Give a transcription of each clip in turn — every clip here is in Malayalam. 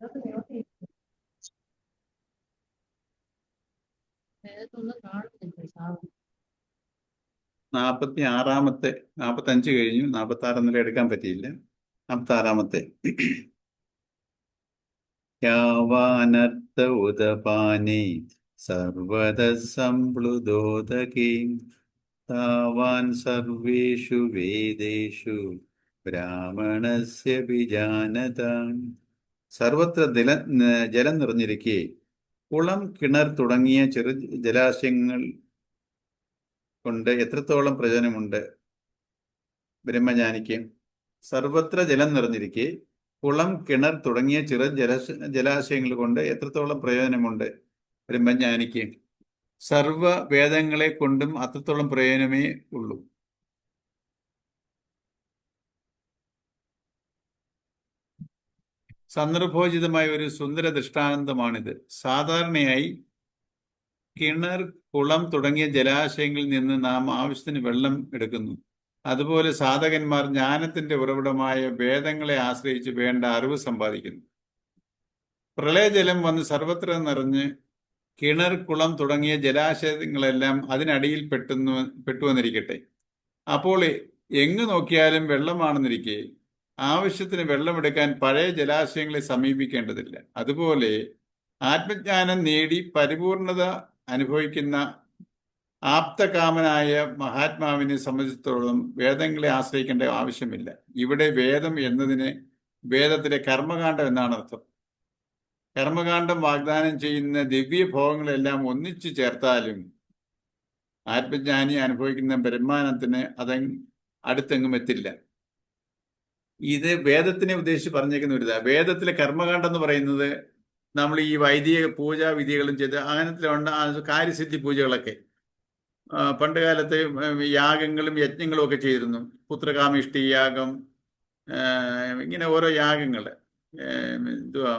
46-ാമത്തെ, 45 കഴിഞ്ഞു, 46 ഇന്നലെ എടുക്കാൻ പറ്റിയില്ല. 46-ാമത്തെ. യാവാനർത്ഥ ഉദപാനേ സർവത സംപ്ലുതോദകേ താവാൻ സർവേഷു വേദേഷു ബ്രാഹ്മണസ്യ വിജാനതാം. സർവത്ര ജലം നിറഞ്ഞിരിക്കെ കുളം, കിണർ തുടങ്ങിയ ചെറു ജലാശയങ്ങൾ കൊണ്ട് എത്രത്തോളം പ്രയോജനമുണ്ട് ബ്രഹ്മജ്ഞാനിക്ക്? സർവത്ര ജലം നിറഞ്ഞിരിക്കെ കുളം, കിണർ തുടങ്ങിയ ജലാശയങ്ങൾ കൊണ്ട് എത്രത്തോളം പ്രയോജനമുണ്ട് ബ്രഹ്മജ്ഞാനിക്ക്? സർവ വേദങ്ങളെ കൊണ്ടും അത്രത്തോളം പ്രയോജനമേ ഉള്ളൂ. സന്ദർഭോചിതമായ ഒരു സുന്ദര ദൃഷ്ടാന്തമാണിത്. സാധാരണയായി കിണർ, കുളം തുടങ്ങിയ ജലാശയങ്ങളിൽ നിന്ന് നാം ആവശ്യത്തിന് വെള്ളം എടുക്കുന്നു. അതുപോലെ സാധകന്മാർ ജ്ഞാനത്തിന്റെ ഉറവിടമായ വേദങ്ങളെ ആശ്രയിച്ച് വേണ്ട അറിവ് സമ്പാദിക്കുന്നു. പ്രളയജലം വന്ന് സർവത്ര നിറഞ്ഞ് കിണർ, കുളം തുടങ്ങിയ ജലാശയങ്ങളെല്ലാം അതിനടിയിൽ പെട്ടുവന്നിരിക്കട്ടെ. അപ്പോൾ എങ്ങു നോക്കിയാലും വെള്ളമാണെന്നിരിക്കെ ആവശ്യത്തിന് വെള്ളമെടുക്കാൻ പഴയ ജലാശയങ്ങളെ സമീപിക്കേണ്ടതില്ല. അതുപോലെ ആത്മജ്ഞാനം നേടി പരിപൂർണത അനുഭവിക്കുന്ന ആപ്തകാമനായ മഹാത്മാവിനെ സംബന്ധിച്ചിടത്തോളം വേദങ്ങളെ ആശ്രയിക്കേണ്ട ആവശ്യമില്ല. ഇവിടെ വേദം എന്നതിന് വേദത്തിലെ കർമ്മകാണ്ഡം എന്നാണ് അർത്ഥം. കർമ്മകാണ്ഡം വാഗ്ദാനം ചെയ്യുന്ന ദിവ്യഭോഗങ്ങളെല്ലാം ഒന്നിച്ചു ചേർത്താലും ആത്മജ്ഞാനി അനുഭവിക്കുന്ന ബ്രഹ്മാനന്ദത്തിന് അടുത്തെങ്ങും എത്തില്ല. ഇത് വേദത്തിനെ ഉദ്ദേശിച്ച് പറഞ്ഞേക്കുന്ന ഒരു ഇതാണ്. വേദത്തിലെ കർമ്മകാണ്ഡം എന്ന് പറയുന്നത് നമ്മൾ ഈ വൈദിക പൂജാവിധികളും ചെയ്ത് അങ്ങനത്തിലുണ്ട് കാര്യസിദ്ധി പൂജകളൊക്കെ. പണ്ട് കാലത്ത് യാഗങ്ങളും യജ്ഞങ്ങളും ഒക്കെ ചെയ്തിരുന്നു. പുത്രകാമിഷ്ടി യാഗം, ഇങ്ങനെ ഓരോ യാഗങ്ങൾ, എന്തുവാ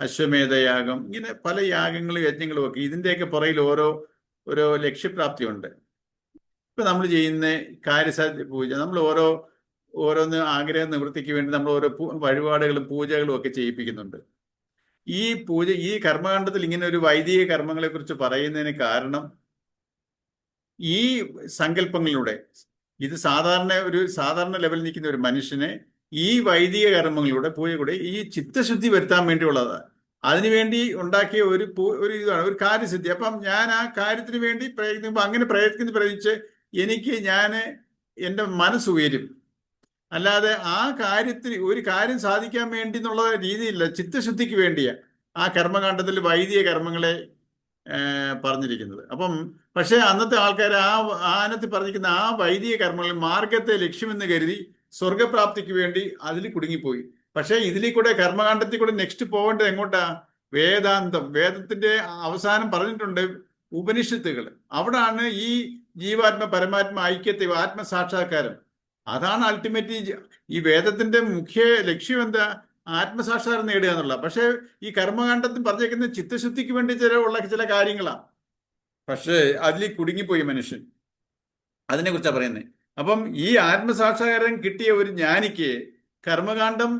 അശ്വമേധയാഗം, ഇങ്ങനെ പല യാഗങ്ങളും യജ്ഞങ്ങളും ഒക്കെ. ഇതിൻ്റെയൊക്കെ പുറയിൽ ഓരോ ലക്ഷ്യപ്രാപ്തിയുണ്ട്. ഇപ്പം നമ്മൾ ചെയ്യുന്ന കാര്യസാധ്യ പൂജ, നമ്മൾ ഓരോന്ന് ആഗ്രഹ നിവൃത്തിക്ക് വേണ്ടി നമ്മൾ ഓരോ വഴിപാടുകളും പൂജകളും ഒക്കെ ചെയ്യിപ്പിക്കുന്നുണ്ട്. ഈ കർമ്മകാണ്ഡത്തിൽ ഇങ്ങനെ ഒരു വൈദിക കർമ്മങ്ങളെ കുറിച്ച് പറയുന്നതിന് കാരണം ഈ സങ്കല്പങ്ങളിലൂടെ ഇത് സാധാരണ ലെവലിൽ നിൽക്കുന്ന ഒരു മനുഷ്യനെ ഈ വൈദിക കർമ്മങ്ങളിലൂടെ പൂജയുടെ ഈ ചിത്തശുദ്ധി വരുത്താൻ വേണ്ടിയുള്ളതാണ്. അതിനുവേണ്ടി ഉണ്ടാക്കിയ ഒരു ഇതാണ്, ഒരു കാര്യസിദ്ധി. അപ്പം ഞാൻ ആ കാര്യത്തിന് വേണ്ടി പ്രയത്നിക്കുമ്പോൾ അങ്ങനെ പ്രയത്നിച്ച് എൻ്റെ മനസ്സ് ഉയരും. അല്ലാതെ ആ കാര്യത്തിന് ഒരു കാര്യം സാധിക്കാൻ വേണ്ടി എന്നുള്ള രീതിയില്ല, ചിത്തശുദ്ധിക്ക് വേണ്ടിയാ ആ കർമ്മകാണ്ഡത്തിൽ വൈദിക കർമ്മങ്ങളെ പറഞ്ഞിരിക്കുന്നത്. പക്ഷെ അന്നത്തെ ആൾക്കാർ അതിനകത്ത് പറഞ്ഞിരിക്കുന്ന ആ വൈദിക കർമ്മങ്ങൾ മാർഗത്തെ ലക്ഷ്യമെന്ന് കരുതി സ്വർഗപ്രാപ്തിക്ക് വേണ്ടി അതിൽ കുടുങ്ങിപ്പോയി. പക്ഷെ ഇതിൽ കൂടെ കർമ്മകാണ്ഡത്തിൽ കൂടെ നെക്സ്റ്റ് പോകേണ്ടത് എങ്ങോട്ടാ? വേദാന്തം. വേദത്തിന്റെ അവസാനം പറഞ്ഞിട്ടുണ്ട് ഉപനിഷത്തുകൾ. അവിടാണ് ഈ ജീവാത്മ പരമാത്മ ഐക്യത്തെ, ആത്മസാക്ഷാത്കാരം. അതാണ് അൾട്ടിമേറ്റ്. ഈ വേദത്തിന്റെ മുഖ്യ ലക്ഷ്യം എന്താ? ആത്മസാക്ഷാത്കാരം നേടുക എന്നുള്ള. പക്ഷെ ഈ കർമ്മകാണ്ഡത്തിൽ പറഞ്ഞേക്കുന്ന ചിത്തശുദ്ധിക്ക് വേണ്ടി ചില കാര്യങ്ങളാണ്. പക്ഷേ അതിൽ കുടുങ്ങിപ്പോയി മനുഷ്യൻ. അതിനെക്കുറിച്ചാണ് പറയുന്നത്. അപ്പം ഈ ആത്മസാക്ഷാത്കാരം കിട്ടിയ ഒരു ജ്ഞാനിക്ക് കർമ്മകാണ്ഡം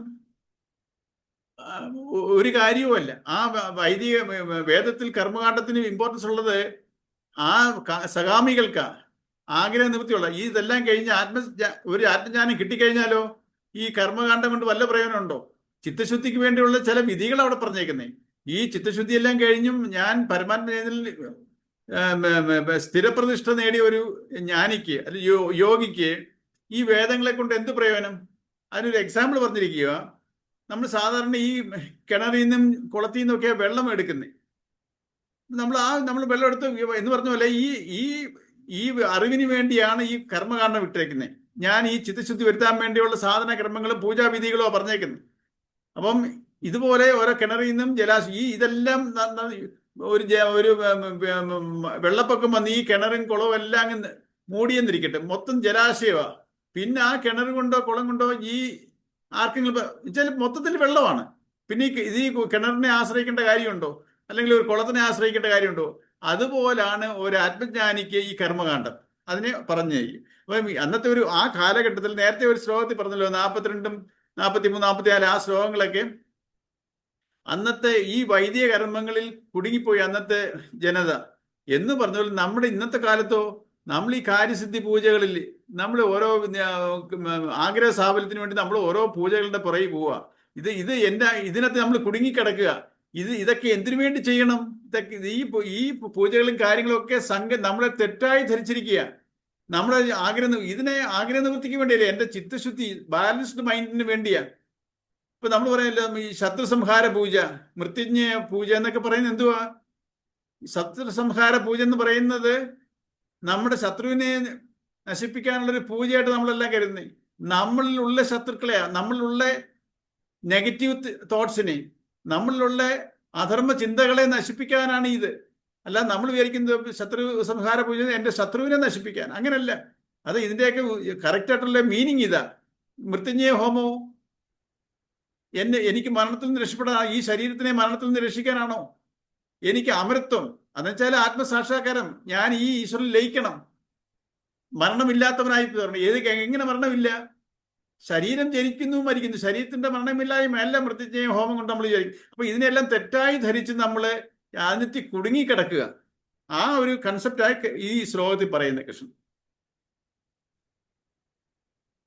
ഒരു കാര്യവുമല്ല. ആ വൈദിക വേദത്തിൽ കർമ്മകാണ്ഡത്തിന് ഇമ്പോർട്ടൻസ് ഉള്ളത് ആ സകാമികൾക്കാ, ആഗ്രഹ നിവൃത്തിയുള്ള. ഇതെല്ലാം കഴിഞ്ഞ് ഒരു ആത്മജ്ഞാനം കിട്ടിക്കഴിഞ്ഞാലോ ഈ കർമ്മകാണ്ഡം കൊണ്ട് വല്ല പ്രയോജനമുണ്ടോ? ചിത്തശുദ്ധിക്ക് വേണ്ടിയുള്ള ചില വിധികൾ അവിടെ പറഞ്ഞേക്കുന്നേ. ഈ ചിത്തശുദ്ധി എല്ലാം കഴിഞ്ഞും ഞാൻ പരമാത്മയിൽ സ്ഥിരപ്രതിഷ്ഠ നേടിയ ഒരു ജ്ഞാനിക്ക് അല്ലെങ്കിൽ യോഗിക്ക് ഈ വേദങ്ങളെ കൊണ്ട് എന്ത് പ്രയോജനം? അതിനൊരു എക്സാമ്പിൾ പറഞ്ഞിരിക്കുക. നമ്മൾ സാധാരണ ഈ കിണറിൽ നിന്നും കുളത്തിൽ നിന്നൊക്കെ വെള്ളം എടുക്കുന്നത്. നമ്മൾ വെള്ളം എടുത്ത് എന്ന് പറഞ്ഞ പോലെ ഈ അറിവിന് വേണ്ടിയാണ് ഈ കർമ്മകാണ്ഡം വിട്ടേക്കുന്നത്. ഞാൻ ഈ ചിത്തശുദ്ധി വരുത്താൻ വേണ്ടിയുള്ള സാധന കർമ്മങ്ങളും പൂജാവിധികളോ പറഞ്ഞേക്കുന്നത്. അപ്പം ഇതുപോലെ ഓരോ കിണറിൽ നിന്നും ഇതെല്ലാം ഒരു വെള്ളപ്പൊക്കം വന്ന് ഈ കിണറും കുളവും എല്ലാം അങ്ങ് മൂടിയെന്നിരിക്കട്ടെ, മൊത്തം ജലാശയമാ. പിന്നെ ആ കിണർ കൊണ്ടോ കുളം കൊണ്ടോ ആർക്കെങ്കിലും മൊത്തത്തിൽ വെള്ളമാണ്. പിന്നെ ഈ കിണറിനെ ആശ്രയിക്കേണ്ട കാര്യമുണ്ടോ? അല്ലെങ്കിൽ ഒരു കുളത്തിനെ ആശ്രയിക്കേണ്ട കാര്യമുണ്ടോ? അതുപോലാണ് ഒരു ആത്മജ്ഞാനിക്ക് ഈ കർമ്മകാണ്ഡം. അതിനെ പറഞ്ഞു. അപ്പം അന്നത്തെ ആ കാലഘട്ടത്തിൽ നേരത്തെ ഒരു ശ്ലോകത്തിൽ പറഞ്ഞല്ലോ, 42, 43, 44 ആ ശ്ലോകങ്ങളൊക്കെ അന്നത്തെ ഈ വൈദിക കർമ്മങ്ങളിൽ കുടുങ്ങിപ്പോയി അന്നത്തെ ജനത. എന്ന് പറഞ്ഞാൽ നമ്മുടെ ഇന്നത്തെ കാലത്തോ നമ്മൾ ഈ കാര്യസിദ്ധി പൂജകളിൽ നമ്മൾ ഓരോ ആഗ്രഹ സ്ഥാപനത്തിന് വേണ്ടി നമ്മൾ ഓരോ പൂജകളുടെ പുറകെ പോവുക. ഇതിനകത്ത് നമ്മൾ കുടുങ്ങിക്കിടക്കുക. ഇതൊക്കെ എന്തിനു വേണ്ടി ചെയ്യണം? ഇതൊക്കെ ഈ പൂജകളും കാര്യങ്ങളും ഒക്കെ നമ്മളെ തെറ്റായി ധരിച്ചിരിക്കുക. നമ്മുടെ ആഗ്രഹ നിവൃത്തിക്ക് വേണ്ടിയല്ലേ, എന്റെ ചിത്തശുദ്ധി ബാലൻസ്ഡ് മൈൻഡിന് വേണ്ടിയാ. ഇപ്പൊ നമ്മൾ പറയല്ലോ ഈ ശത്രുസംഹാര പൂജ, മൃത്യുഞ്ജയ പൂജ എന്നൊക്കെ പറയുന്നത് എന്തുവാ? ശത്രുസംഹാര പൂജ എന്ന് പറയുന്നത് നമ്മുടെ ശത്രുവിനെ നശിപ്പിക്കാനുള്ളൊരു പൂജയായിട്ട് നമ്മളെല്ലാം കരുതുന്നത്. നമ്മളിലുള്ള ശത്രുക്കളെ, നമ്മളിലുള്ള നെഗറ്റീവ് തോട്ട്സിനെ, നമ്മളിലുള്ള അധർമ്മ ചിന്തകളെ നശിപ്പിക്കാനാണ് ഇത്. അല്ല നമ്മൾ വിചാരിക്കുന്നത് ശത്രു സംഹാര പൂജ എൻ്റെ ശത്രുവിനെ നശിപ്പിക്കാൻ, അങ്ങനല്ല. അത് ഇതിൻ്റെയൊക്കെ കറക്റ്റായിട്ടുള്ള മീനിങ് ഇതാ. മൃത്യുഞ്ജയ ഹോമോ എനിക്ക് മരണത്തിൽ നിന്ന് രക്ഷപ്പെടാൻ, ഈ ശരീരത്തിനെ മരണത്തിൽ നിന്ന് രക്ഷിക്കാനാണോ? എനിക്ക് അമരത്വം, അതെന്നുവെച്ചാൽ ആത്മസാക്ഷാത്കാരം, ഞാൻ ഈ ഈശ്വരൻ ലയിക്കണം, മരണമില്ലാത്തവനായി തീർന്നു. എങ്ങനെ മരണമില്ല? ശരീരം ജനിക്കുന്നു മരിക്കുന്നു, ശരീരത്തിന്റെ മരണമില്ലായ്മ എല്ലാം മൃത്യുഞ്ജയ ഹോമം കൊണ്ട് നമ്മൾ വിചാരിക്കും. അപ്പൊ ഇതിനെല്ലാം തെറ്റായി ധരിച്ച് നമ്മൾ അതിനെത്തി കുടുങ്ങിക്കിടക്കുക. ആ ഒരു കൺസെപ്റ്റായി ഈ ശ്ലോകത്തിൽ പറയുന്ന കൃഷ്ണൻ.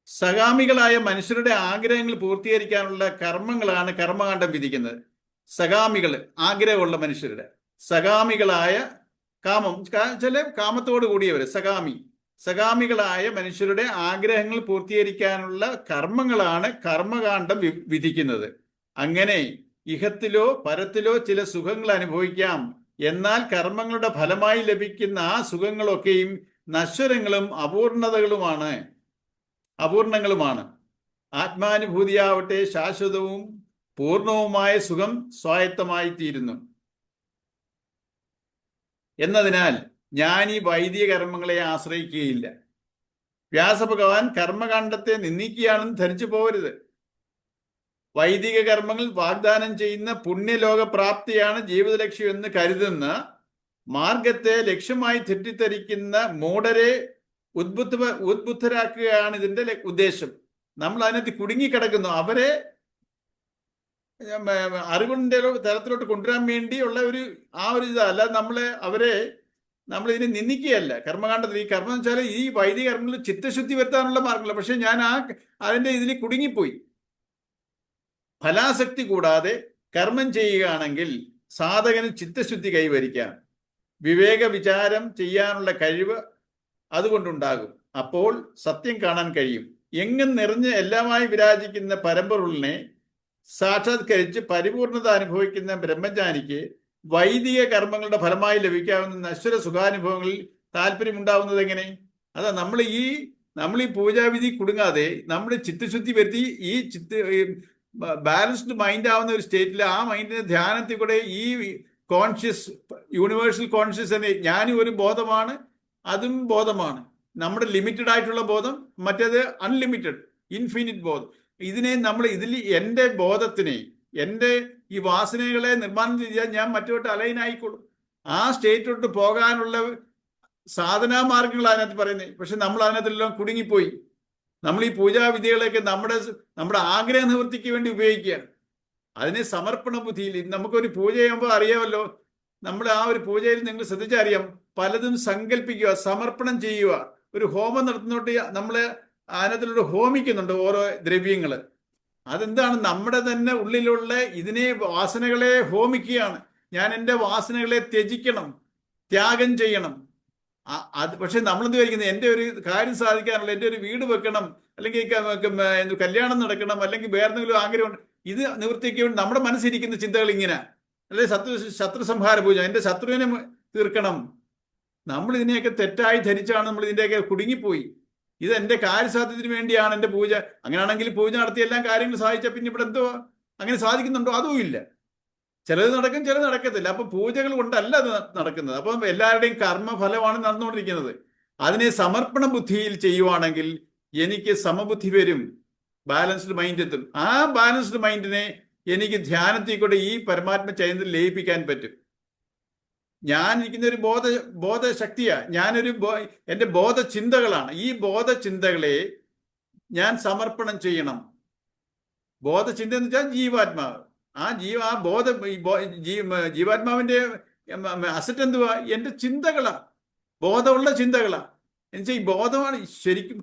സകാമികളായ മനുഷ്യരുടെ ആഗ്രഹങ്ങൾ പൂർത്തീകരിക്കാനുള്ള കർമ്മങ്ങളാണ് കർമ്മകാണ്ഡം വിധിക്കുന്നത്. സകാമികള്, ആഗ്രഹമുള്ള മനുഷ്യരുടെ, സകാമികളായ ചില കാമത്തോട് കൂടിയവര് സകാമികളായ മനുഷ്യരുടെ ആഗ്രഹങ്ങൾ പൂർത്തീകരിക്കാനുള്ള കർമ്മങ്ങളാണ് കർമ്മകാണ്ഡം വിധിക്കുന്നത്. അങ്ങനെ ഇഹത്തിലോ പരത്തിലോ ചില സുഖങ്ങൾ അനുഭവിക്കാം. എന്നാൽ കർമ്മങ്ങളുടെ ഫലമായി ലഭിക്കുന്ന ആ സുഖങ്ങളൊക്കെയും നശ്വരങ്ങളും അപൂർണങ്ങളുമാണ്. ആത്മാനുഭൂതിയാവട്ടെ ശാശ്വതവും പൂർണവുമായ സുഖം സ്വായത്തമായി തീരുന്നു. എന്നതിനാൽ ഞാൻ ഈ വൈദിക കർമ്മങ്ങളെ ആശ്രയിക്കുകയില്ല. വ്യാസഭഗവാൻ കർമ്മകാണ്ഡത്തെ നിന്ദിക്കുകയാണെന്ന് ധരിച്ചു പോകരുത്. വൈദിക കർമ്മങ്ങൾ വാഗ്ദാനം ചെയ്യുന്ന പുണ്യലോക പ്രാപ്തിയാണ് ജീവിത ലക്ഷ്യം എന്ന് കരുതുന്ന മാർഗത്തെ ലക്ഷ്യമായി തെറ്റിദ്ധരിക്കുന്ന മൂഢരെ ഉദ്ബുദ്ധരാക്കുകയാണ് ഇതിന്റെ ഉദ്ദേശം. നമ്മൾ അതിനകത്ത് കുടുങ്ങിക്കിടക്കുന്നു. അവരെ അറിവിന്റെ തലത്തിലോട്ട് കൊണ്ടുവരാൻ വേണ്ടിയുള്ള ഒരു ഇതല്ല. നമ്മൾ ഇതിനെ നിന്ദിക്കുകയല്ല. കർമ്മകാണ്ഡത്തിൽ ഈ കർമ്മം എന്ന് വെച്ചാൽ ഈ വൈദിക കർമ്മങ്ങളിൽ ചിത്തശുദ്ധി വരുത്താനുള്ള മാർഗമില്ല. പക്ഷെ ഞാൻ അതിന്റെ ഇതിൽ കുടുങ്ങിപ്പോയി. ഫലാസക്തി കൂടാതെ കർമ്മം ചെയ്യുകയാണെങ്കിൽ സാധകന് ചിത്തശുദ്ധി കൈവരിക്കാം. വിവേക വിചാരം ചെയ്യാനുള്ള കഴിവ് അതുകൊണ്ടുണ്ടാകും. അപ്പോൾ സത്യം കാണാൻ കഴിയും. എങ്ങും നിറഞ്ഞ് എല്ലാമായി വിരാജിക്കുന്ന പരമ്പൊരുളിനെ സാക്ഷാത്കരിച്ച് പരിപൂർണത അനുഭവിക്കുന്ന ബ്രഹ്മജ്ഞാനിക്ക് വൈദിക കർമ്മങ്ങളുടെ ഫലമായി ലഭിക്കാവുന്ന നശ്വര സുഖാനുഭവങ്ങളിൽ താല്പര്യമുണ്ടാവുന്നത് എങ്ങനെ? അതാ നമ്മൾ ഈ പൂജാവിധി കുടുങ്ങാതെ നമ്മൾ ചിത്തശുദ്ധി വരുത്തി ഈ ബാലൻസ്ഡ് മൈൻഡ് ആവുന്ന ഒരു സ്റ്റേറ്റിൽ ആ മൈൻഡിനെ ധ്യാനത്തിൽ കൂടെ ഈ യൂണിവേഴ്സൽ കോൺഷ്യസ് ഞാനും ഒരു ബോധമാണ്, അതും ബോധമാണ്. നമ്മുടെ ലിമിറ്റഡ് ആയിട്ടുള്ള ബോധം, മറ്റേത് അൺലിമിറ്റഡ് ഇൻഫിനിറ്റ് ബോധം. എൻ്റെ ബോധത്തിനെ, എൻ്റെ ഈ വാസനകളെ നിർമ്മാണം ചെയ്യാൻ ഞാൻ മറ്റുമായിട്ട് അലൈൻ ആയിക്കോളും. ആ സ്റ്റേറ്റിലോട്ട് പോകാനുള്ള സാധനാ മാർഗങ്ങൾ അതിനകത്ത് പറയുന്നത്. പക്ഷെ നമ്മൾ അതിനകത്തെല്ലാം കുടുങ്ങിപ്പോയി. നമ്മൾ ഈ പൂജാവിധികളൊക്കെ നമ്മുടെ ആഗ്രഹ നിവൃത്തിക്ക് വേണ്ടി ഉപയോഗിക്കുകയാണ്. അതിനെ സമർപ്പണ ബുദ്ധിയിൽ നമുക്കൊരു പൂജ ചെയ്യുമ്പോൾ അറിയാമല്ലോ, നമ്മൾ ആ ഒരു പൂജയിൽ നിങ്ങൾ ശ്രദ്ധിച്ചറിയാം, പലതും സങ്കല്പിക്കുക, സമർപ്പണം ചെയ്യുക. ഒരു ഹോമം നടത്തുന്നോട്ട് നമ്മൾ അതിനകത്തിലൂടെ ഹോമിക്കുന്നുണ്ട് ഓരോ ദ്രവ്യങ്ങൾ. അതെന്താണ്? നമ്മുടെ തന്നെ ഉള്ളിലുള്ള വാസനകളെ ഹോമിക്കുകയാണ്. ഞാൻ എൻ്റെ വാസനകളെ ത്യജിക്കണം, ത്യാഗം ചെയ്യണം. പക്ഷെ നമ്മളെന്ത് വിചാരിക്കുന്നത്, എൻ്റെ ഒരു കാര്യം സാധിക്കാനുള്ള, എൻ്റെ ഒരു വീട് വെക്കണം, അല്ലെങ്കിൽ കല്യാണം നടക്കണം, അല്ലെങ്കിൽ വേറെ എന്തെങ്കിലും ആഗ്രഹമുണ്ട്, ഇത് നിവൃത്തിക്ക് വേണ്ടി നമ്മുടെ മനസ്സിരിക്കുന്ന ചിന്തകൾ ഇങ്ങനെ, അല്ലെങ്കിൽ ശത്രു സംഹാര പൂജ, എൻ്റെ ശത്രുവിനെ തീർക്കണം. നമ്മൾ ഇതിനെയൊക്കെ തെറ്റായി ധരിച്ചാണ് നമ്മൾ ഇതിൻ്റെയൊക്കെ കുടുങ്ങിപ്പോയി. ഇത് എൻ്റെ കാര്യസാധ്യത്തിന് വേണ്ടിയാണ് എൻ്റെ പൂജ. അങ്ങനെയാണെങ്കിൽ പൂജ നടത്തി എല്ലാം കാര്യങ്ങൾ സാധിച്ചാൽ പിന്നെ ഇവിടെ എന്തോ അങ്ങനെ സാധിക്കുന്നുണ്ടോ? അതും ഇല്ല. ചിലത് നടക്കും, ചിലത് നടക്കത്തില്ല. അപ്പൊ പൂജകൾ കൊണ്ടല്ല അത് നടക്കുന്നത്. അപ്പം എല്ലാവരുടെയും കർമ്മഫലമാണ് നടന്നുകൊണ്ടിരിക്കുന്നത്. അതിനെ സമർപ്പണ ബുദ്ധിയിൽ ചെയ്യുവാണെങ്കിൽ എനിക്ക് സമബുദ്ധി വരും, ബാലൻസ്ഡ് മൈൻഡ് എത്തും. ആ ബാലൻസ്ഡ് മൈൻഡിനെ എനിക്ക് ധ്യാനത്തിൽ കൂടെ ഈ പരമാത്മ ചൈതന്യത്തിൽ ലയിപ്പിക്കാൻ പറ്റും. ഞാൻ ഇരിക്കുന്ന ഒരു ബോധശക്തിയാണ്, എൻ്റെ ബോധചിന്തകളാണ്. ഈ ബോധചിന്തകളെ ഞാൻ സമർപ്പണം ചെയ്യണം. ബോധചിന്ത എന്ന് വെച്ചാൽ ജീവാത്മാവ്. ആ ബോധം ജീവാത്മാവിന്റെ അസറ്റ് എന്തുവാ? എന്റെ ചിന്തകളാ, ബോധമുള്ള ചിന്തകളാ. എന്നുവെച്ചാൽ ഈ ബോധമാണ് ശരിക്കും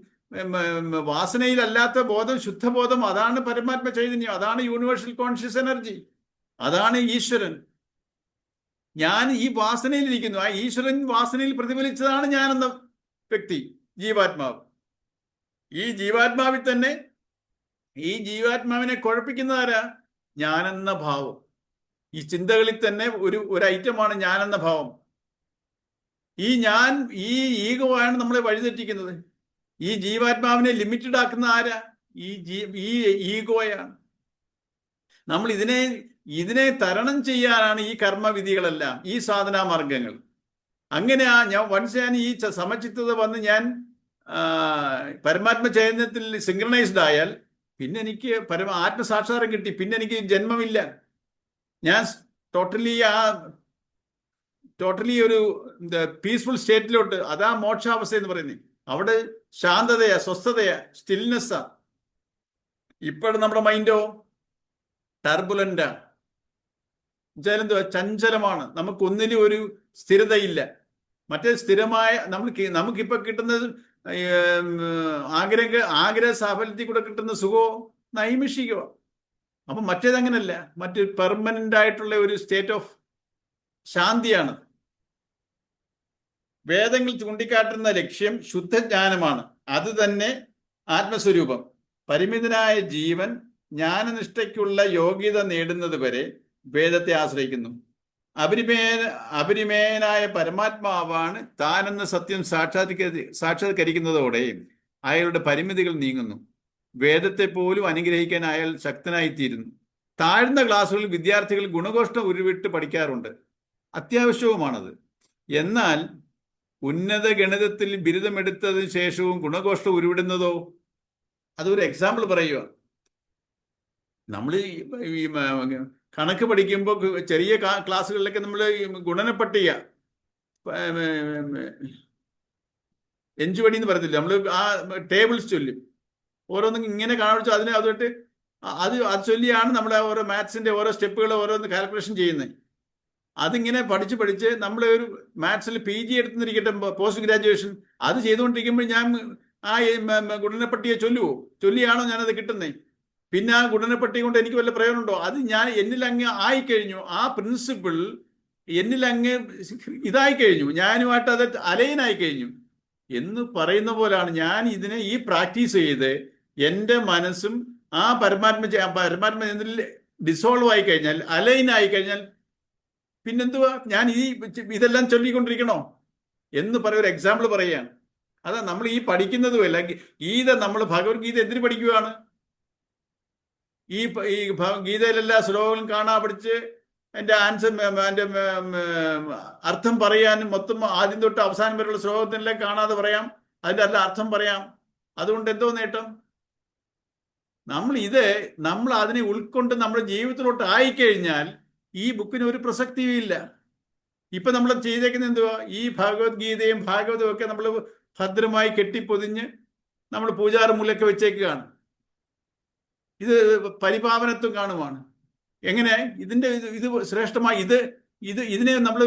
വാസനയിലല്ലാത്ത ബോധം, ശുദ്ധബോധം. അതാണ് പരമാത്മ ചൈതന്യം, അതാണ് യൂണിവേഴ്സൽ കോൺഷ്യസ് എനർജി, അതാണ് ഈശ്വരൻ. ഞാൻ ഈ വാസനയിലിരിക്കുന്നു, ആ ഈശ്വരൻ വാസനയിൽ പ്രതിഫലിച്ചതാണ് ഞാനെന്ന വ്യക്തി, ജീവാത്മാവ്. ഈ ജീവാത്മാവിൽ തന്നെ ഈ ജീവാത്മാവിനെ കുഴപ്പിക്കുന്നതാരാ? ഞാനെന്ന ഭാവം. ഈ ചിന്തകളിൽ തന്നെ ഒരു ഐറ്റമാണ് ഞാനെന്ന ഭാവം. ഈ ഈഗോ ആണ് നമ്മളെ വഴിതെറ്റിക്കുന്നത്. ഈ ജീവാത്മാവിനെ ലിമിറ്റഡ് ആക്കുന്ന ആരാ? ഈ ഈഗോയാണ്. നമ്മൾ ഇതിനെ തരണം ചെയ്യാനാണ് ഈ കർമ്മവിധികളെല്ലാം, ഈ സാധനാ മാർഗങ്ങൾ. അങ്ങനെയാ ഞാൻ ഈ സമചിത്തത വന്ന് ഞാൻ പരമാത്മ ചൈതന്യത്തിൽ സിങ്ക്രണൈസ്ഡ് ആയാൽ പിന്നെ എനിക്ക് ആത്മസാക്ഷാത്കാരം കിട്ടി. പിന്നെ എനിക്ക് ജന്മമില്ല. ഞാൻ ടോട്ടലി ഒരു പീസ്ഫുൾ സ്റ്റേറ്റിലോട്ട്, അതാ മോക്ഷാവസ്ഥ എന്ന് പറയുന്നത്. അവിടെ ശാന്തതയാ, സ്വസ്ഥതയാ, സ്റ്റിൽനെസ്സാ. ഇപ്പോഴും നമ്മുടെ മൈൻഡോ ടർബുലന്റാ. എന്തുവാ? ചഞ്ചലമാണ്. നമുക്കൊന്നിനും ഒരു സ്ഥിരതയില്ല. മറ്റേ സ്ഥിരമായ നമുക്കിപ്പോ കിട്ടുന്നത് ആഗ്രഹ സാഫല്യത്തിൽ കൂടെ കിട്ടുന്ന സുഖമോ നൈമിഷികമോ. അപ്പൊ മറ്റേതങ്ങനല്ല, മറ്റൊരു പെർമനന്റ് ആയിട്ടുള്ള ഒരു സ്റ്റേറ്റ് ഓഫ് ശാന്തിയാണ്. വേദങ്ങൾ ചൂണ്ടിക്കാട്ടുന്ന ലക്ഷ്യം ശുദ്ധജ്ഞാനമാണ്. അത് തന്നെ ആത്മസ്വരൂപം. പരിമിതനായ ജീവൻ ജ്ഞാനനിഷ്ഠയ്ക്കുള്ള യോഗ്യത നേടുന്നത് വരെ വേദത്തെ ആശ്രയിക്കുന്നു. അപരിമേയനായ പരമാത്മാവാണ് താനെന്ന സത്യം സാക്ഷാത്കരിക്കുന്നതോടെ അയാളുടെ പരിമിതികൾ നീങ്ങുന്നു. വേദത്തെ പോലും അനുഗ്രഹിക്കാൻ അയാൾ ശക്തനായിത്തീരുന്നു. താഴ്ന്ന ക്ലാസ്സുകളിൽ വിദ്യാർത്ഥികൾ ഗുണഘോഷം ഉരുവിട്ട് പഠിക്കാറുണ്ട്, അത്യാവശ്യവുമാണത്. എന്നാൽ ഉന്നത ഗണിതത്തിൽ ബിരുദമെടുത്തതിന് ശേഷവും ഗുണഘോഷം ഉരുവിടുന്നതോ? അതൊരു എക്സാമ്പിൾ പറയുക. നമ്മൾ ഈ കണക്ക് പഠിക്കുമ്പോൾ ചെറിയ ക്ലാസ്സുകളിലൊക്കെ നമ്മൾ ഗുണനപ്പട്ടിക, എഞ്ചുപടി എന്ന് പറയത്തില്ല, നമ്മൾ ആ ടേബിൾസ് ചൊല്ലും. ഓരോന്നും ഇങ്ങനെ കാണിച്ചു അതുമായിട്ട് അത് ചൊല്ലിയാണ് നമ്മുടെ ഓരോ മാത്സിന്റെ ഓരോ സ്റ്റെപ്പുകൾ ഓരോന്ന് കാൽക്കുലേഷൻ ചെയ്യുന്നത്. അതിങ്ങനെ പഠിച്ച് നമ്മൾ ഒരു മാത്സിൽ PG എടുത്തിരിക്കട്ടെ, പോസ്റ്റ് ഗ്രാജുവേഷൻ, അത് ചെയ്തുകൊണ്ടിരിക്കുമ്പോൾ ഞാൻ ആ ഗുണനപ്പട്ടിയെ ചൊല്ലിയാണോ ഞാനത് കിട്ടുന്നത്? പിന്നെ ആ ഗുണനപ്പട്ടി കൊണ്ട് എനിക്ക് വല്ല പ്രയോജനമുണ്ടോ? അത് എന്നിലങ്ങ് ആയിക്കഴിഞ്ഞു. ആ പ്രിൻസിപ്പിൾ എന്നിലങ്ങ് ഇതായിക്കഴിഞ്ഞു, ഞാനുമായിട്ട് അത് അലൈനായി കഴിഞ്ഞു എന്ന് പറയുന്ന പോലാണ് ഞാൻ ഈ പ്രാക്ടീസ് ചെയ്ത് എൻ്റെ മനസ്സും ആ പരമാത്മ എന്നിൽ ഡിസോൾവ് ആയി കഴിഞ്ഞാൽ, അലൈൻ ആയി കഴിഞ്ഞാൽ പിന്നെന്തുവാ? ഞാൻ ഇതെല്ലാം ചൊല്ലിക്കൊണ്ടിരിക്കണോ എന്ന് ഒരു എക്സാമ്പിൾ പറയുകയാണ്. അതാ നമ്മൾ ഈ പഠിക്കുന്നതുമല്ല. ഗീത, നമ്മൾ ഭഗവത്ഗീത എന്തിനു പഠിക്കുകയാണ്? ഈ ഗീതയിലെല്ലാ ശ്ലോകങ്ങളും കാണാൻ പഠിച്ച് എൻ്റെ അർത്ഥം പറയാനും, മൊത്തം ആദ്യം തൊട്ട് അവസാനം വരെയുള്ള ശ്ലോകത്തിനെല്ലാം കാണാതെ പറയാം, അതിൻ്റെ എല്ലാ അർത്ഥം പറയാം. അതുകൊണ്ട് എന്തോ നേട്ടം? നമ്മൾ അതിനെ ഉൾക്കൊണ്ട് നമ്മുടെ ജീവിതത്തിലോട്ട് ആയിക്കഴിഞ്ഞാൽ ഈ ബുക്കിന് ഒരു പ്രസക്തിയും ഇല്ല. ഇപ്പൊ നമ്മൾ ചെയ്തേക്കുന്ന എന്തുവാ? ഈ ഭഗവത്ഗീതയും ഭാഗവതവും ഒക്കെ നമ്മൾ ഭദ്രമായി കെട്ടിപ്പൊതിഞ്ഞ് നമ്മൾ പൂജാറുമുല്ലൊക്കെ വെച്ചേക്കുകയാണ്. ഇത് പരിപാവനത്വം കാണുവാണ്. എങ്ങനെ ഇത് ശ്രേഷ്ഠമായി ഇതിനെ നമ്മൾ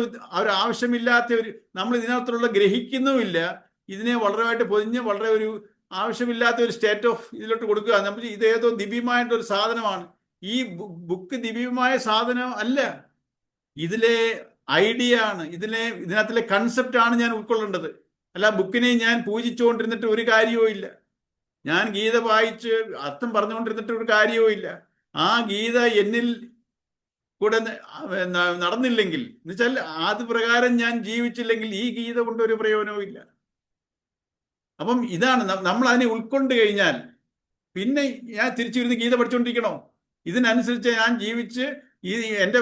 ആവശ്യമില്ലാത്ത നമ്മൾ ഇതിനകത്തുള്ള ഗ്രഹിക്കുന്നുമില്ല. ഇതിനെ വളരെയായിട്ട് പൊതിഞ്ഞ് വളരെ ഒരു ആവശ്യമില്ലാത്ത ഒരു സ്റ്റേറ്റ് ഓഫ് ഇതിലോട്ട് കൊടുക്കുക. നമ്മൾ ഇതേതോ ദിവ്യമായിട്ടൊരു സാധനമാണ്. ഈ ബുക്ക് ദിവ്യമായ സാധനം അല്ല, ഇതിലെ ഐഡിയ ആണ്, ഇതിനകത്തിലെ കൺസെപ്റ്റ് ആണ് ഞാൻ ഉൾക്കൊള്ളേണ്ടത്. അല്ല ബുക്കിനെ ഞാൻ പൂജിച്ചുകൊണ്ടിരുന്നിട്ട് ഒരു കാര്യവും ഇല്ല. ഞാൻ ഗീത വായിച്ച് അർത്ഥം പറഞ്ഞുകൊണ്ടിരുന്നിട്ട് ഒരു കാര്യവും ഇല്ല. ആ ഗീത എന്നിൽ കൂടെ നടന്നില്ലെങ്കിൽ, എന്നുവെച്ചാൽ അത് പ്രകാരം ഞാൻ ജീവിച്ചില്ലെങ്കിൽ ഈ ഗീത കൊണ്ട് ഒരു പ്രയോജനവും ഇല്ല. അപ്പം ഇതാണ് നമ്മൾ അതിനെ ഉൾക്കൊണ്ട് കഴിഞ്ഞാൽ പിന്നെ ഞാൻ തിരിച്ചിരുന്ന് ഗീത പഠിച്ചുകൊണ്ടിരിക്കണോ? ഇതിനനുസരിച്ച് ഞാൻ ജീവിച്ച് എൻ്റെ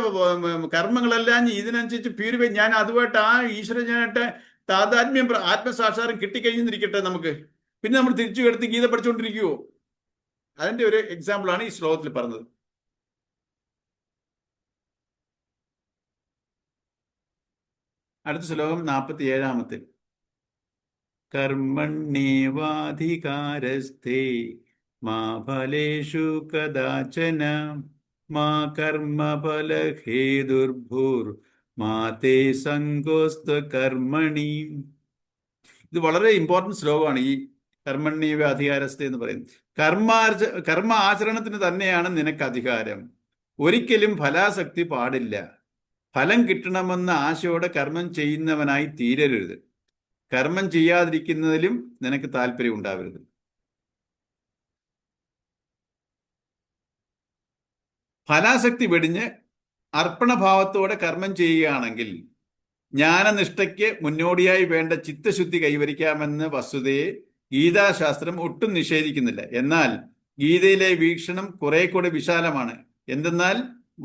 കർമ്മങ്ങളെല്ലാം ഇതിനനുസരിച്ച് പ്യൂരിഫൈ, ഞാൻ അതുമായിട്ട് ആ ഈശ്വരനായിട്ട് താതാത്മ്യം ആത്മസാക്ഷാത്കാരം കിട്ടിക്കഴിഞ്ഞിരിക്കട്ടെ നമുക്ക്. പിന്നെ നമ്മൾ തിരിച്ചു എടുത്ത് ഗീത പഠിച്ചുകൊണ്ടിരിക്കുവോ? അതിന്റെ ഒരു എക്സാമ്പിളാണ് ഈ ശ്ലോകത്തിൽ പറഞ്ഞത്. അടുത്ത ശ്ലോകം 47. കർമ്മണ്യേവാധികാരസ്ഥേ മാ ഫലേഷു കദാചന മാ കർമ്മഫല ഹേതുർഭൂർ മാ തേ സംഗോസ്ത്വ കർമ്മണി. ഇത് വളരെ ഇമ്പോർട്ടൻറ്റ് ശ്ലോകമാണ് ഈ കർമ്മണ്യവ അധികാരസ്ഥ എന്ന് പറയുന്നത്. കർമ്മ ആചരണത്തിന് തന്നെയാണ് നിനക്ക് അധികാരം. ഒരിക്കലും ഫലാസക്തി പാടില്ല. ഫലം കിട്ടണമെന്ന ആശയോടെ കർമ്മം ചെയ്യുന്നവനായി തീരരുത്. കർമ്മം ചെയ്യാതിരിക്കുന്നതിലും നിനക്ക് താല്പര്യം ഉണ്ടാവരുത്. ഫലാസക്തി വെടിഞ്ഞ് അർപ്പണഭാവത്തോടെ കർമ്മം ചെയ്യുകയാണെങ്കിൽ ജ്ഞാനനിഷ്ഠയ്ക്ക് മുന്നോടിയായി വേണ്ട ചിത്തശുദ്ധി കൈവരിക്കാമെന്ന വസ്തുതയെ ഗീതാശാസ്ത്രം ഒട്ടും നിഷേധിക്കുന്നില്ല. എന്നാൽ ഗീതയിലെ വീക്ഷണം കുറെ കൂടെ വിശാലമാണ്. എന്തെന്നാൽ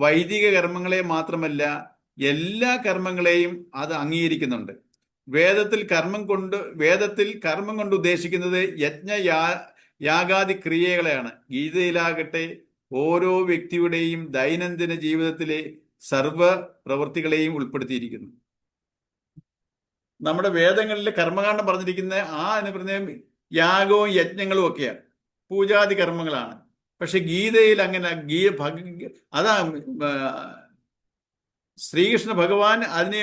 വൈദിക കർമ്മങ്ങളെ മാത്രമല്ല, എല്ലാ കർമ്മങ്ങളെയും അത് അംഗീകരിക്കുന്നുണ്ട്. വേദത്തിൽ കർമ്മം കൊണ്ട് ഉദ്ദേശിക്കുന്നത് യാഗാദി ക്രിയകളെയാണ്. ഗീതയിലാകട്ടെ ഓരോ വ്യക്തിയുടെയും ദൈനംദിന ജീവിതത്തിലെ സർവ പ്രവൃത്തികളെയും ഉൾപ്പെടുത്തിയിരിക്കുന്നു. നമ്മുടെ വേദങ്ങളിൽ കർമ്മകാണ്ഡം പറഞ്ഞിരിക്കുന്ന അനുപ്രദം യാഗവും യജ്ഞങ്ങളും ഒക്കെയാണ്, പൂജാതി കർമ്മങ്ങളാണ്. പക്ഷെ ഗീതയിൽ അങ്ങനെ അതാ ശ്രീകൃഷ്ണ ഭഗവാൻ അതിനെ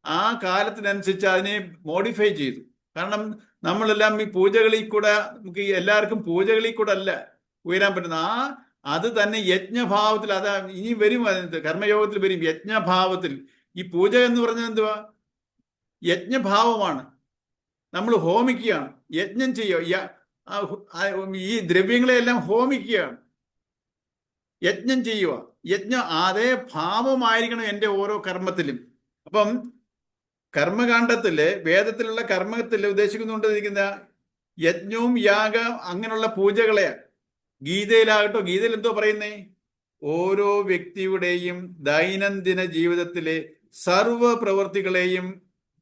ആ കാലത്തിനനുസരിച്ച് അതിനെ മോഡിഫൈ ചെയ്തു. കാരണം നമ്മളെല്ലാം ഈ പൂജകളിൽ കൂടെ, നമുക്ക് എല്ലാവർക്കും പൂജകളിൽ കൂടെ അല്ല ഉയരാൻ പറ്റുന്ന അത് തന്നെ യജ്ഞഭാവത്തിൽ, അതാ ഇനി വരും, കർമ്മയോഗത്തിൽ വരും യജ്ഞഭാവത്തിൽ. ഈ പൂജ എന്ന് പറഞ്ഞത് എന്തുവാ? യജ്ഞഭാവമാണ്. നമ്മൾ ഹോമിക്കുകയാണ്, യജ്ഞം ചെയ്യുക. ഈ ദ്രവ്യങ്ങളെയെല്ലാം ഹോമിക്കുകയാണ്, യജ്ഞം ചെയ്യുക. അതേ ഭാവമായിരിക്കണം എൻ്റെ ഓരോ കർമ്മത്തിലും. അപ്പം കർമ്മകാണ്ഡത്തില്, വേദത്തിലുള്ള കർമ്മത്തിൽ ഉദ്ദേശിക്കുന്നുകൊണ്ടിരിക്കുന്ന യജ്ഞവും യാഗം അങ്ങനെയുള്ള പൂജകളെയാണ്. ഗീതയിൽ എന്തോ പറയുന്നേ? ഓരോ വ്യക്തിയുടെയും ദൈനംദിന ജീവിതത്തിലെ സർവ പ്രവൃത്തികളെയും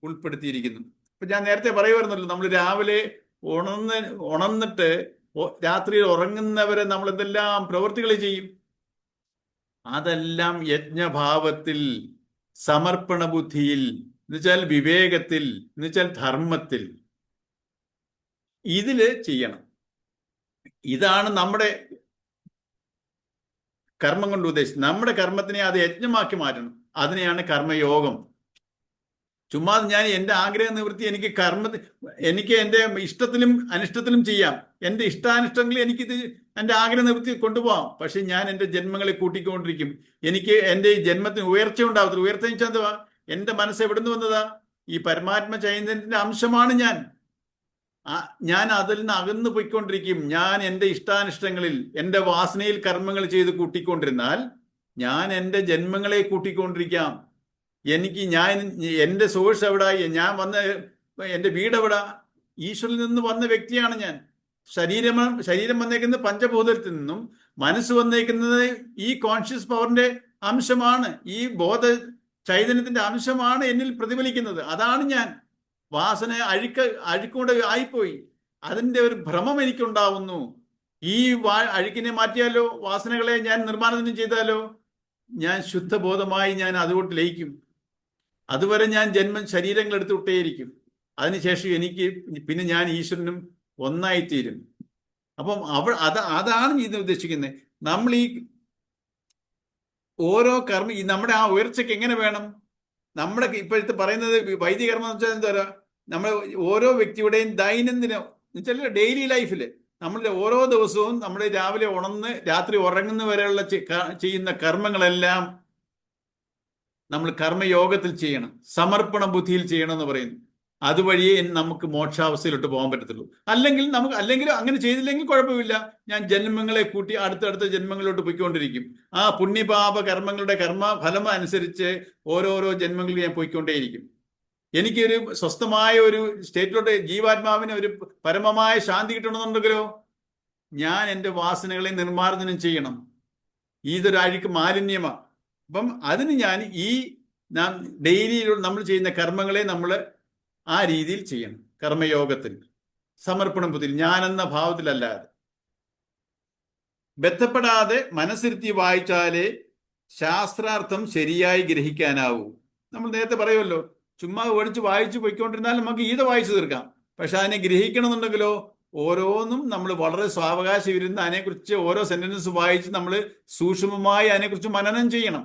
ഉൾപ്പെടുത്തിയിരിക്കുന്നു. ഇപ്പൊ ഞാൻ നേരത്തെ പറയുമായിരുന്നല്ലോ, നമ്മൾ രാവിലെ ഉണർന്നിട്ട് രാത്രിയിൽ ഉറങ്ങുന്നവരെ നമ്മൾ എന്തെല്ലാം പ്രവൃത്തികൾ ചെയ്യും? അതെല്ലാം യജ്ഞഭാവത്തിൽ, സമർപ്പണ ബുദ്ധിയിൽ, എന്നുവെച്ചാൽ വിവേകത്തിൽ, എന്നുവെച്ചാൽ ധർമ്മത്തിൽ, ഇതില് ചെയ്യണം. ഇതാണ് നമ്മുടെ കർമ്മം കൊണ്ട് ഉദ്ദേശിച്ചത്. നമ്മുടെ കർമ്മത്തിനെ അത് യജ്ഞമാക്കി മാറ്റണം. അതിനെയാണ് കർമ്മയോഗം. ചുമ്മാ ഞാൻ എൻ്റെ ആഗ്രഹ നിവൃത്തി എനിക്ക് എൻ്റെ ഇഷ്ടത്തിലും അനിഷ്ടത്തിലും ചെയ്യാം. എൻ്റെ ഇഷ്ടാനിഷ്ടങ്ങളിൽ എനിക്കിത് എൻ്റെ ആഗ്രഹ നിവൃത്തി കൊണ്ടുപോകാം. പക്ഷെ ഞാൻ എൻ്റെ ജന്മങ്ങളെ കൂട്ടിക്കൊണ്ടിരിക്കും. എനിക്ക് എൻ്റെ ജന്മത്തിന് ഉയർച്ച ഉണ്ടാവത്തില്ല. ഉയർച്ച വെച്ചാൽ എന്തുവാ? എൻ്റെ മനസ്സ് എവിടുന്ന് വന്നതാ? ഈ പരമാത്മ ചൈതന്യത്തിന്റെ അംശമാണ് ഞാൻ അതിൽ നിന്ന് അകന്നു പോയിക്കൊണ്ടിരിക്കും. ഞാൻ എൻ്റെ ഇഷ്ടാനിഷ്ടങ്ങളിൽ, എൻ്റെ വാസനയിൽ കർമ്മങ്ങൾ ചെയ്ത് കൂട്ടിക്കൊണ്ടിരുന്നാൽ ഞാൻ എൻ്റെ ജന്മങ്ങളെ കൂട്ടിക്കൊണ്ടിരിക്കാം. എൻ്റെ സോഴ്സ് എവിടാ? എൻ്റെ വീട് എവിടാ? ഈശ്വരിൽ നിന്ന് വന്ന വ്യക്തിയാണ് ഞാൻ. ശരീരം വന്നേക്കുന്നത് പഞ്ചഭൂതത്തിൽ നിന്നും, മനസ്സ് വന്നേക്കുന്നത് ഈ കോൺഷ്യസ് പവറിന്റെ അംശമാണ്, ഈ ബോധ ചൈതന്യത്തിന്റെ അംശമാണ് എന്നിൽ പ്രതിഫലിക്കുന്നത്. അതാണ് ഞാൻ. വാസന അഴുക്കൊണ്ട് ആയിപ്പോയി, അതിൻ്റെ ഒരു ഭ്രമം എനിക്കുണ്ടാവുന്നു. ഈ അഴുക്കിനെ മാറ്റിയാലോ, വാസനകളെ ഞാൻ നിർമ്മാർജ്ജനം ചെയ്താലോ, ഞാൻ ശുദ്ധബോധമായി ഞാൻ അതുകൊണ്ട് ലയിക്കും. അതുവരെ ഞാൻ ശരീരങ്ങൾ എടുത്തുവിട്ടേയിരിക്കും. അതിനുശേഷം പിന്നെ ഞാൻ ഈശ്വരനും ഒന്നായിത്തീരും. അപ്പം അതാണ് ഇത് ഉദ്ദേശിക്കുന്നത്. നമ്മൾ ഈ ഓരോ നമ്മുടെ ആ ഉയർച്ചയ്ക്ക് എങ്ങനെ വേണം? നമ്മുടെ ഇപ്പോഴത്തെ പറയുന്നത് വൈദിക കർമ്മം എന്ന് വെച്ചാൽ എന്താ? നമ്മൾ ഓരോ വ്യക്തിയുടെയും ദൈനംദിനം എന്നുവെച്ചാൽ ഡെയിലി ലൈഫിൽ നമ്മൾ ഓരോ ദിവസവും നമ്മൾ രാവിലെ ഉണർന്ന് രാത്രി ഉറങ്ങുന്ന വരെയുള്ള ചെയ്യുന്ന കർമ്മങ്ങളെല്ലാം നമ്മൾ കർമ്മയോഗത്തിൽ ചെയ്യണം, സമർപ്പണ ബുദ്ധിയിൽ ചെയ്യണം എന്ന് പറയുന്നു. അതുവഴിയേ നമുക്ക് മോക്ഷാവസ്ഥയിലോട്ട് പോകാൻ പറ്റത്തുള്ളൂ. അല്ലെങ്കിൽ അങ്ങനെ ചെയ്തില്ലെങ്കിൽ കുഴപ്പമില്ല, ഞാൻ ജന്മങ്ങളെ കൂട്ടി അടുത്തടുത്ത ജന്മങ്ങളിലോട്ട് പോയിക്കൊണ്ടിരിക്കും. ആ പുണ്യപാപ കർമ്മങ്ങളുടെ ഫലം അനുസരിച്ച് ഓരോരോ ജന്മങ്ങളിൽ ഞാൻ പോയിക്കൊണ്ടേയിരിക്കും. എനിക്കൊരു സ്വസ്ഥമായ ഒരു സ്റ്റേറ്റിലോട്ട്, ജീവാത്മാവിന് ഒരു പരമമായ ശാന്തി കിട്ടണമെന്നുണ്ടെങ്കിലോ ഞാൻ എൻ്റെ വാസനകളെ നിർമ്മാർജ്ജനം ചെയ്യണം. ഇതൊരു അഴുക്ക് മാലിന്യമാണ്. അപ്പം അതിന് ഞാൻ ഡെയിലി നമ്മൾ ചെയ്യുന്ന കർമ്മങ്ങളെ നമ്മൾ ആ രീതിയിൽ ചെയ്യണം. കർമ്മയോഗത്തിൽ സമർപ്പണം ബുദ്ധിയിൽ, ഞാനെന്ന ഭാവത്തിലല്ലാതെ ബന്ധപ്പെടാതെ മനസ്സിരുത്തി വായിച്ചാലേ ശാസ്ത്രാർത്ഥം ശരിയായി ഗ്രഹിക്കാനാവൂ. നമ്മൾ നേരത്തെ പറയുമല്ലോ, ചുമ്മാ ഓടിച്ച് വായിച്ചു പോയിക്കൊണ്ടിരുന്നാൽ നമുക്ക് ഗീത വായിച്ചു തീർക്കാം. പക്ഷെ അതിനെ ഗ്രഹിക്കണമെന്നുണ്ടെങ്കിലോ ഓരോന്നും നമ്മൾ വളരെ സാവകാശം ഇരുന്ന് അതിനെക്കുറിച്ച് ഓരോ സെന്റൻസ് വായിച്ച് നമ്മൾ സൂക്ഷ്മമായി അതിനെക്കുറിച്ച് മനനം ചെയ്യണം.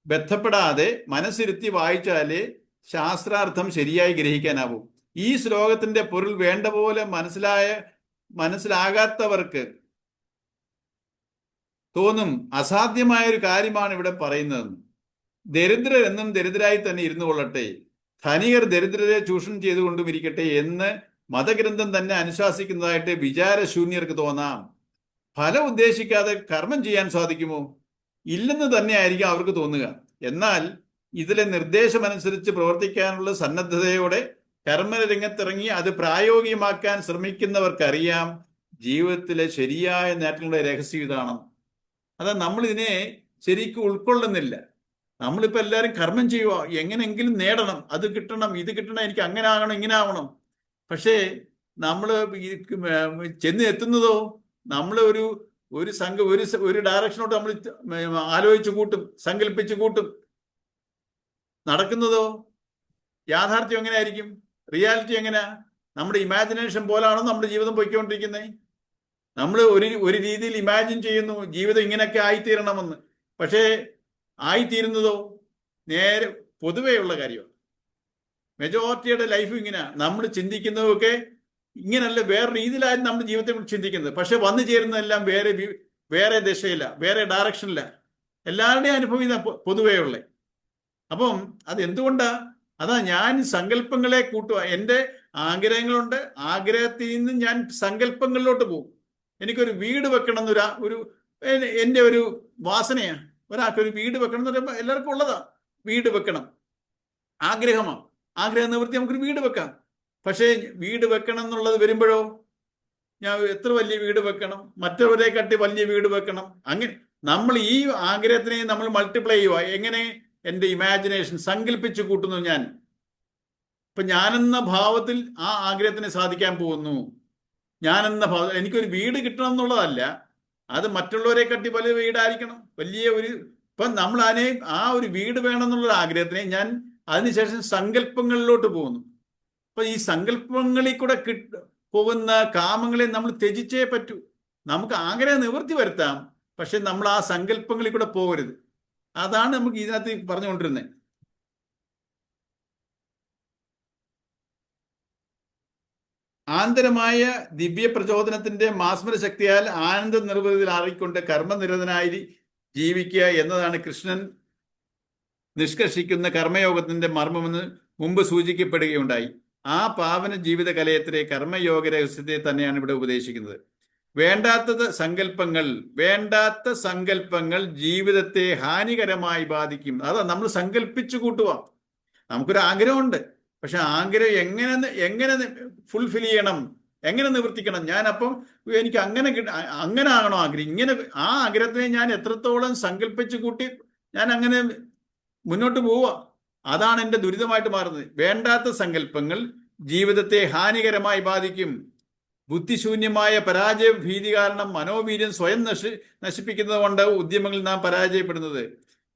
ബന്ധപ്പെടാതെ മനസ്സിരുത്തി വായിച്ചാലേ ശാസ്ത്രാർത്ഥം ശരിയായി ഗ്രഹിക്കാനാവൂ. ഈ ശ്ലോകത്തിന്റെ പൊരുൾ വേണ്ട പോലെ മനസ്സിലാകാത്തവർക്ക് തോന്നും അസാധ്യമായ ഒരു കാര്യമാണ് ഇവിടെ പറയുന്നതെന്ന്. ദരിദ്രരെന്നും ദരിദ്രരായി തന്നെ ഇരുന്നു കൊള്ളട്ടെ, ധനികർ ദരിദ്രരെ ചൂഷണം ചെയ്തുകൊണ്ടും ഇരിക്കട്ടെ എന്ന് മതഗ്രന്ഥം തന്നെ അനുശാസിക്കുന്നതായിട്ട് വിചാരശൂന്യർക്ക് തോന്നാം. ഫലം ഉദ്ദേശിക്കാതെ കർമ്മം ചെയ്യാൻ സാധിക്കുമോ? ഇല്ലെന്ന് തന്നെയായിരിക്കും അവർക്ക് തോന്നുക. എന്നാൽ ഇതിലെ നിർദ്ദേശമനുസരിച്ച് പ്രവർത്തിക്കാനുള്ള സന്നദ്ധതയോടെ കർമ്മരംഗത്തിറങ്ങി അത് പ്രായോഗികമാക്കാൻ ശ്രമിക്കുന്നവർക്കറിയാം ജീവിതത്തിലെ ശരിയായ നേട്ടങ്ങളുടെ രഹസ്യം ഇതാണ്. അതാ നമ്മൾ ഇതിനെ ശരിക്കും ഉൾക്കൊള്ളുന്നില്ല. നമ്മളിപ്പോൾ എല്ലാവരും കർമ്മം ചെയ്യുക, എങ്ങനെയെങ്കിലും നേടണം, അത് കിട്ടണം, ഇത് കിട്ടണം, എനിക്ക് അങ്ങനെ ആകണം, ഇങ്ങനെ ആവണം. പക്ഷേ നമ്മൾ ചെന്ന് എത്തുന്നതോ നമ്മൾ ഒരു ഡയറക്ഷനോട്ട് നമ്മൾ ആലോചിച്ച് കൂട്ടും, സങ്കല്പിച്ച് കൂട്ടും. നടക്കുന്നതോ യാഥാർത്ഥ്യം എങ്ങനെയായിരിക്കും? റിയാലിറ്റി എങ്ങനെയാ? നമ്മുടെ ഇമാജിനേഷൻ പോലാണോ നമ്മുടെ ജീവിതം പൊയ്ക്കൊണ്ടിരിക്കുന്നത്? നമ്മൾ ഒരു രീതിയിൽ ഇമാജിൻ ചെയ്യുന്നു ജീവിതം ഇങ്ങനെയൊക്കെ ആയിത്തീരണമെന്ന്. പക്ഷേ ആയിത്തീരുന്നതോ നേരെ പൊതുവെയുള്ള കാര്യമാണ്. മെജോറിറ്റിയുടെ ലൈഫും ഇങ്ങനെയാ. നമ്മൾ ചിന്തിക്കുന്നതൊക്കെ ഇങ്ങനല്ല, വേറെ രീതിയിലായിരുന്നു നമ്മുടെ ജീവിതത്തെ കുറിച്ച് ചിന്തിക്കുന്നത്. പക്ഷെ വന്നു ചേരുന്നതെല്ലാം വേറെ ദിശയില്ല, വേറെ ഡയറക്ഷനില്ല. എല്ലാവരുടെയും അനുഭവം ഇതാ പൊതുവെയുള്ള. അപ്പം അത് എന്തുകൊണ്ടാ? അതാ ഞാൻ സങ്കല്പങ്ങളെ കൂട്ടുക. എൻ്റെ ആഗ്രഹങ്ങളുണ്ട്, ആഗ്രഹത്തിൽ നിന്ന് ഞാൻ സങ്കല്പങ്ങളിലോട്ട് പോകും. എനിക്കൊരു വീട് വെക്കണം എന്നൊരു എൻ്റെ ഒരു വാസനയാണ്. ഒരാൾക്കൊരു വീട് വെക്കണം എന്ന് പറയുമ്പോൾ എല്ലാവർക്കും ഉള്ളതാ. വീട് വെക്കണം ആഗ്രഹമാണ്. ആഗ്രഹ നിവൃത്തി നമുക്കൊരു വീട് വെക്കാം. പക്ഷേ വീട് വെക്കണം എന്നുള്ളത് വരുമ്പോഴോ ഞാൻ എത്ര വലിയ വീട് വെക്കണം, മറ്റവരെ കാട്ടി വലിയ വീട് വെക്കണം. അങ്ങനെ നമ്മൾ ഈ ആഗ്രഹത്തിനെ നമ്മൾ മൾട്ടിപ്ലൈ ചെയ്യുക. എങ്ങനെ? എൻ്റെ ഇമാജിനേഷൻ സങ്കല്പിച്ച് കൂട്ടുന്നു ഞാൻ. ഇപ്പൊ ഞാനെന്ന ഭാവത്തിൽ ആ ആഗ്രഹത്തിനെ സാധിക്കാൻ പോകുന്നു. ഞാനെന്ന ഭാവം എനിക്കൊരു വീട് കിട്ടണം എന്നുള്ളതല്ല, അത് മറ്റുള്ളവരെ കട്ടി വലിയ വീടായിരിക്കണം, വലിയ ഇപ്പം നമ്മൾ ആ ഒരു വീട് വേണം എന്നുള്ള ആഗ്രഹത്തിനെ ഞാൻ അതിനുശേഷം സങ്കല്പങ്ങളിലോട്ട് പോകുന്നു. അപ്പൊ ഈ സങ്കല്പങ്ങളിൽ കൂടെ പോകുന്ന കാമങ്ങളെ നമ്മൾ ത്യജിച്ചേ പറ്റൂ. നമുക്ക് ആഗ്രഹം നിവൃത്തി വരുത്താം, പക്ഷെ നമ്മൾ ആ സങ്കല്പങ്ങളിൽ കൂടെ പോകരുത്. അതാണ് നമുക്ക് ഇതിനകത്ത് പറഞ്ഞുകൊണ്ടിരുന്നത്. ആന്തരമായ ദിവ്യ പ്രചോദനത്തിന്റെ മാസ്മര ശക്തിയാൽ ആനന്ദ നിർവൃതിയിൽ ആറിക്കൊണ്ട് കർമ്മനിരതനായി ജീവിക്കുക എന്നതാണ് കൃഷ്ണൻ നിഷ്കർഷിക്കുന്ന കർമ്മയോഗത്തിന്റെ മർമ്മമെന്ന് മുമ്പ് സൂചിക്കപ്പെടുകയുണ്ടായി. ആ പാവന ജീവിത കലയത്തിലെ കർമ്മയോഗ രഹസ്യത്തെ തന്നെയാണ് ഇവിടെ ഉപദേശിക്കുന്നത്. വേണ്ടാത്ത സങ്കല്പങ്ങൾ ജീവിതത്തെ ഹാനികരമായി ബാധിക്കും. അതാ നമ്മൾ സങ്കല്പിച്ചു കൂട്ടുക. നമുക്കൊരു ആഗ്രഹമുണ്ട്, പക്ഷെ ആഗ്രഹം എങ്ങനെ ഫുൾഫിൽ ചെയ്യണം, എങ്ങനെ നിവർത്തിക്കണം? ഞാനപ്പം എനിക്ക് അങ്ങനെ ആകണോ ആഗ്രഹം? ഇങ്ങനെ ആ ആഗ്രഹത്തിനെ ഞാൻ എത്രത്തോളം സങ്കല്പിച്ചു കൂട്ടി ഞാൻ അങ്ങനെ മുന്നോട്ട് പോവുക. അതാണ് എൻ്റെ ദുരിതമായിട്ട് മാറുന്നത്. വേണ്ടാത്ത സങ്കല്പങ്ങൾ ജീവിതത്തെ ഹാനികരമായി ബാധിക്കും. ബുദ്ധിശൂന്യമായ പരാജയ ഭീതി കാരണം മനോവീര്യം സ്വയം നശിപ്പിക്കുന്നത് കൊണ്ട് ഉദ്യമങ്ങളിൽ നാം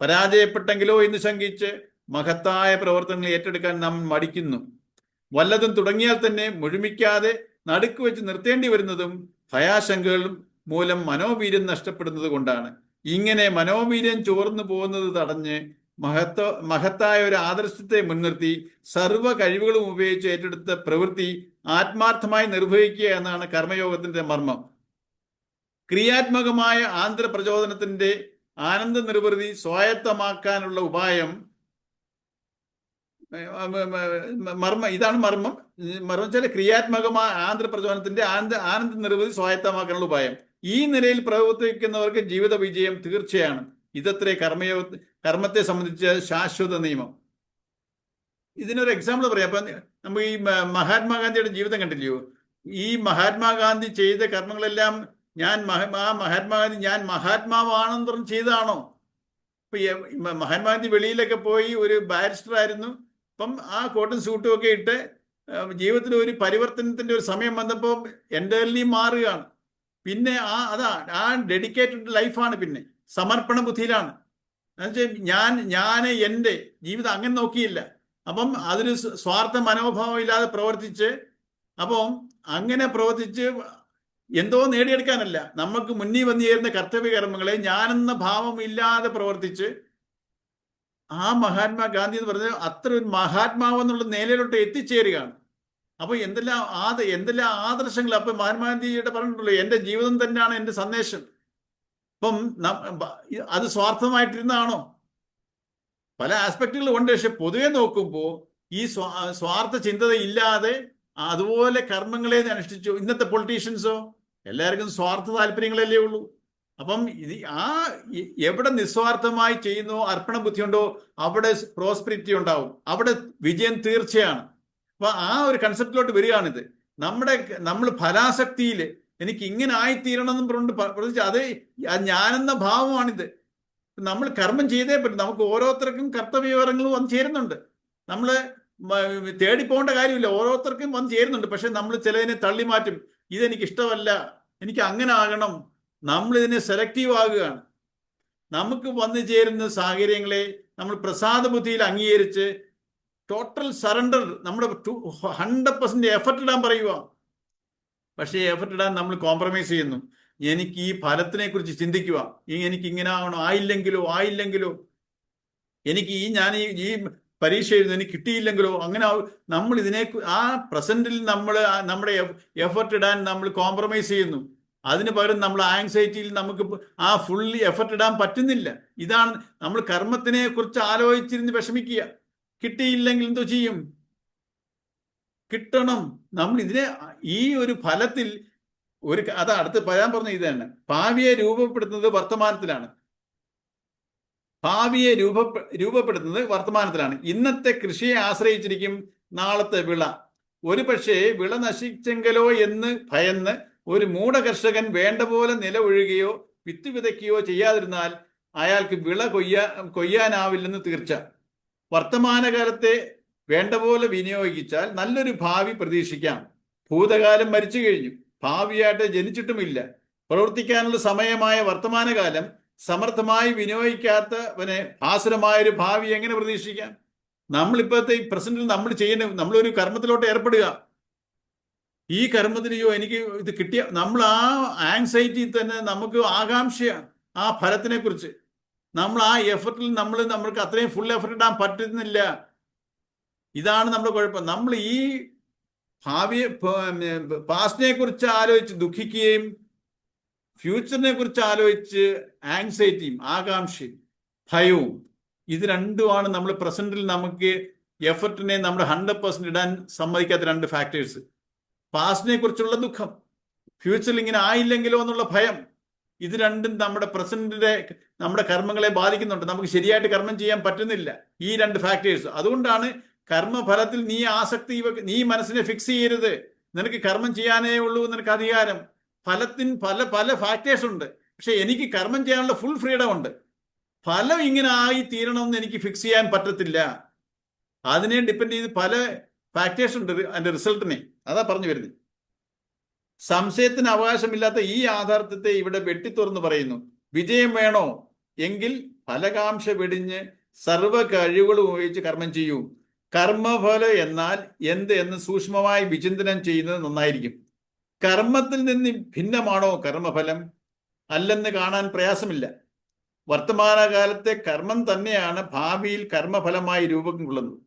പരാജയപ്പെട്ടെങ്കിലോ എന്ന് ശങ്കിച്ച് മഹത്തായ പ്രവർത്തനങ്ങൾ ഏറ്റെടുക്കാൻ നാം മടിക്കുന്നു. വല്ലതും തുടങ്ങിയാൽ തന്നെ മുഴുമിക്കാതെ നടുക്ക് വെച്ച് നിർത്തേണ്ടി വരുന്നതും ഭയാശങ്കകളും മൂലം മനോവീര്യം നഷ്ടപ്പെടുന്നത് കൊണ്ടാണ്. ഇങ്ങനെ മനോവീര്യം ചോർന്നു പോകുന്നത് തടഞ്ഞ് മഹത്തായ ഒരു ആദർശത്തെ മുൻനിർത്തി സർവ്വ കഴിവുകളും ഉപയോഗിച്ച് ഏറ്റെടുത്ത പ്രവൃത്തി ആത്മാർത്ഥമായി നിർവഹിക്കുക എന്നാണ് കർമ്മയോഗത്തിന്റെ മർമ്മം. ക്രിയാത്മകമായ ആന്തരപ്രചോദനത്തിന്റെ ആനന്ദ നിർവൃതി സ്വായത്തമാക്കാനുള്ള ഉപായം ഇതാണ് മർമ്മം. വെച്ചാൽ ക്രിയാത്മകമായ ആന്തരപ്രചോദനത്തിന്റെ ആനന്ദ നിർവൃതി സ്വായത്തമാക്കാനുള്ള ഉപായം. ഈ നിലയിൽ പ്രവർത്തിക്കുന്നവർക്ക് ജീവിത വിജയം തീർച്ചയാണ്. ഇതത്രേ കർമ്മത്തെ സംബന്ധിച്ച ശാശ്വത നിയമം. ഇതിനൊരു എക്സാമ്പിൾ പറയാം. അപ്പൊ നമ്മൾ ഈ മഹാത്മാഗാന്ധിയുടെ ജീവിതം കണ്ടില്ലയോ? ഈ മഹാത്മാഗാന്ധി ചെയ്ത കർമ്മങ്ങളെല്ലാം മഹാത്മാഗാന്ധി ഞാൻ മഹാത്മാവാണെന്ന് പറഞ്ഞ് ചെയ്തതാണോ? ഇപ്പൊ മഹാത്മാഗാന്ധി വെളിയിലൊക്കെ പോയി ഒരു ബാരിസ്റ്റർ ആയിരുന്നു. അപ്പം ആ കോട്ടൺ സൂട്ടും ഒക്കെ ഇട്ട് ജീവിതത്തിൽ ഒരു പരിവർത്തനത്തിന്റെ ഒരു സമയം വന്നപ്പോൾ എൻ്റർലി മാറുകയാണ്. പിന്നെ ആ ഡെഡിക്കേറ്റഡ് ലൈഫാണ്, പിന്നെ സമർപ്പണ ബുദ്ധിയിലാണ്. ഞാൻ എൻ്റെ ജീവിതം അങ്ങനെ നോക്കിയില്ല. അപ്പം അതൊരു സ്വാർത്ഥ മനോഭാവം ഇല്ലാതെ പ്രവർത്തിച്ച് അപ്പം അങ്ങനെ പ്രവർത്തിച്ച് എന്തോ നേടിയെടുക്കാനല്ല, നമുക്ക് മുന്നിൽ വന്നു ചേരുന്ന കർത്തവ്യ കർമ്മങ്ങളെ ഞാനെന്ന ഭാവം ഇല്ലാതെ പ്രവർത്തിച്ച് ആ മഹാത്മാഗാന്ധി എന്ന് പറഞ്ഞത് അത്ര ഒരു മഹാത്മാവ് എന്നുള്ള നിലയിലോട്ട് എത്തിച്ചേരുകയാണ്. അപ്പൊ എന്തെല്ലാം ആദർശങ്ങൾ. അപ്പൊ മഹാത്മാഗാന്ധിയുടെ പറഞ്ഞിട്ടുള്ളൂ, എന്റെ ജീവിതം തന്നെയാണ് എന്റെ സന്ദേശം. അപ്പം അത് സ്വാർത്ഥമായിട്ടിരുന്നാണോ? പല ആസ്പെക്റ്റുകളും ഉണ്ട്. പക്ഷെ പൊതുവെ നോക്കുമ്പോൾ ഈ സ്വാർത്ഥ ചിന്തത ഇല്ലാതെ അതുപോലെ കർമ്മങ്ങളെ അനുഷ്ഠിച്ചു. ഇന്നത്തെ പൊളിറ്റീഷ്യൻസോ എല്ലാവർക്കും സ്വാർത്ഥ താല്പര്യങ്ങളല്ലേ ഉള്ളൂ. അപ്പം എവിടെ നിസ്വാർത്ഥമായി ചെയ്യുന്നോ, അർപ്പണ ബുദ്ധി ഉണ്ടോ, അവിടെ പ്രോസ്പെരിറ്റി ഉണ്ടാവും, അവിടെ വിജയം തീർച്ചയാണ്. അപ്പൊ ആ ഒരു കൺസെപ്റ്റിലോട്ട് വരികയാണിത്. നമ്മൾ ഫലാസക്തിയിൽ എനിക്ക് ഇങ്ങനെ ആയിത്തീരണം എന്ന് പറഞ്ഞിട്ട് അത് ഞാനെന്ന ഭാവമാണിത്. നമ്മൾ കർമ്മം ചെയ്തേ പറ്റും. നമുക്ക് ഓരോരുത്തർക്കും കർത്തവ്യവിവരങ്ങളും വന്ന് ചേരുന്നുണ്ട്. നമ്മൾ തേടിപ്പോകേണ്ട കാര്യമില്ല, ഓരോരുത്തർക്കും വന്ന് ചേരുന്നുണ്ട്. പക്ഷെ നമ്മൾ ചിലതിനെ തള്ളി മാറ്റും. ഇതെനിക്ക് ഇഷ്ടമല്ല, എനിക്ക് അങ്ങനെ ആകണം. നമ്മൾ ഇതിനെ സെലക്റ്റീവ് ആകുകയാണ്. നമുക്ക് വന്നു ചേരുന്ന സാഹചര്യങ്ങളെ നമ്മൾ പ്രസാദ ബുദ്ധിയിൽ അംഗീകരിച്ച് ടോട്ടൽ സറണ്ടർ, നമ്മുടെ 100% എഫർട്ട് ഇടാൻ പറയുക. പക്ഷേ എഫർട്ട് ഇടാൻ നമ്മൾ കോംപ്രമൈസ് ചെയ്യുന്നു. എനിക്ക് ഈ ഫലത്തിനെ കുറിച്ച് ചിന്തിക്കുക. എനിക്ക് ഇങ്ങനെ ആവണോ, ആയില്ലെങ്കിലോ എനിക്ക് ഞാൻ ഈ പരീക്ഷ എഴുതുന്നു, എനിക്ക് കിട്ടിയില്ലെങ്കിലോ, അങ്ങനെ നമ്മൾ ആ പ്രസന്റിൽ നമ്മുടെ എഫർട്ട് ഇടാൻ നമ്മൾ കോംപ്രമൈസ് ചെയ്യുന്നു. അതിന് പകരം നമ്മൾ ആങ്സൈറ്റിയിൽ നമുക്ക് ആ ഫുള്ളി എഫർട്ട് ഇടാൻ പറ്റുന്നില്ല. ഇതാണ് നമ്മൾ കർമ്മത്തിനെ കുറിച്ച് ആലോചിച്ചിരുന്ന് വിഷമിക്കുക. കിട്ടിയില്ലെങ്കിൽ എന്തോ ചെയ്യും? കിട്ടണം. നമ്മൾ ഈ ഒരു ഫലത്തിൽ അത് അടുത്ത് പറയാൻ പറഞ്ഞ ഇത് തന്നെ. ഭാവിയെ രൂപപ്പെടുത്തുന്നത് വർത്തമാനത്തിലാണ്. ഇന്നത്തെ കൃഷിയെ ആശ്രയിച്ചിരിക്കും നാളത്തെ വിള. ഒരു പക്ഷേ വിള നശിച്ചെങ്കിലോ എന്ന് ഭയന്ന് ഒരു മൂഢകർഷകൻ വേണ്ട പോലെ നില ഒഴുകുകയോ വിത്ത് വിതയ്ക്കുകയോ ചെയ്യാതിരുന്നാൽ അയാൾക്ക് വിള കൊയ്യാനാവില്ലെന്ന് തീർച്ച. വർത്തമാനകാലത്തെ വേണ്ട പോലെ വിനിയോഗിച്ചാൽ നല്ലൊരു ഭാവി പ്രതീക്ഷിക്കാം. ഭൂതകാലം മരിച്ചു കഴിഞ്ഞു, ഭാവിയായിട്ട് ജനിച്ചിട്ടുമില്ല. പ്രവർത്തിക്കാനുള്ള സമയമായ വർത്തമാനകാലം സമർത്ഥമായി വിനിയോഗിക്കാത്തവനെ ഭാസുരമായൊരു ഭാവി എങ്ങനെ പ്രതീക്ഷിക്കാം? നമ്മളിപ്പോഴത്തെ പ്രസന്റിൽ നമ്മളൊരു കർമ്മത്തിലോട്ട് ഏർപ്പെടുക. ഈ കർമ്മത്തിനെയോ എനിക്ക് ഇത് കിട്ടിയ, നമ്മൾ ആ ആങ്സൈറ്റി തന്നെ നമുക്ക് ആകാംക്ഷയാണ് ആ ഫലത്തിനെ കുറിച്ച്. നമ്മൾ ആ എഫർട്ടിൽ നമ്മൾക്ക് അത്രയും ഫുൾ എഫർട്ട് ഇടാൻ പറ്റുന്നില്ല. ഇതാണ് നമ്മുടെ കുഴപ്പം. നമ്മൾ ഈ പാസ്റ്റിനെ കുറിച്ച് ആലോചിച്ച് ദുഃഖിക്കുകയും ഫ്യൂച്ചറിനെ കുറിച്ച് ആലോചിച്ച് ആങ്സൈറ്റിയും ആകാംക്ഷയും ഭയവും, ഇത് രണ്ടുമാണ് നമ്മൾ പ്രസന്റിൽ നമുക്ക് എഫർട്ടിനെ നമ്മുടെ 100% ഇടാൻ സമ്മതിക്കാത്ത രണ്ട് ഫാക്ടേഴ്സ്. പാസ്റ്റിനെ കുറിച്ചുള്ള ദുഃഖം, ഫ്യൂച്ചറിൽ ഇങ്ങനെ ആയില്ലെങ്കിലോ എന്നുള്ള ഭയം, ഇത് രണ്ടും നമ്മുടെ കർമ്മങ്ങളെ ബാധിക്കുന്നുണ്ട്. നമുക്ക് ശരിയായിട്ട് കർമ്മം ചെയ്യാൻ പറ്റുന്നില്ല, ഈ രണ്ട് ഫാക്ടേഴ്സ്. അതുകൊണ്ടാണ് കർമ്മഫലത്തിൽ നീ മനസ്സിനെ ഫിക്സ് ചെയ്യരുത്. നിനക്ക് കർമ്മം ചെയ്യാനേ ഉള്ളൂ, നിനക്ക് അധികാരം. ഫലത്തിന് പല ഫാക്ടേഴ്സ് ഉണ്ട്. പക്ഷെ എനിക്ക് കർമ്മം ചെയ്യാനുള്ള ഫുൾ ഫ്രീഡം ഉണ്ട്. ഫലം ഇങ്ങനെ ആയി തീരണമെന്ന് എനിക്ക് ഫിക്സ് ചെയ്യാൻ പറ്റത്തില്ല. അതിനെ ഡിപ്പെൻഡ് ചെയ്ത് പല ഫാക്ടേഴ്സ് ഉണ്ട് അതിന്റെ റിസൾട്ടിനെ. അതാ പറഞ്ഞു വരുന്നത്. സംശയത്തിന് അവകാശമില്ലാത്ത ഈ യാഥാർത്ഥ്യത്തെ ഇവിടെ വെട്ടിത്തുറന്ന് പറയുന്നു. വിജയം വേണോ എങ്കിൽ ഫലകാംക്ഷ വെടിഞ്ഞ് സർവ്വ കഴിവുകൾ ഉപയോഗിച്ച് കർമ്മം ചെയ്യൂ. കർമ്മഫലം എന്നാൽ എന്ത് എന്ന് സൂക്ഷ്മമായി വിചിന്തനം ചെയ്യുന്നത് നന്നായിരിക്കും. കർമ്മത്തിൽ നിന്ന് ഭിന്നമാണോ കർമ്മഫലം? അല്ലെന്ന് കാണാൻ പ്രയാസമില്ല. വർത്തമാനകാലത്തെ കർമ്മം തന്നെയാണ് ഭാവിയിൽ കർമ്മഫലമായി രൂപം കൊള്ളുന്നത്.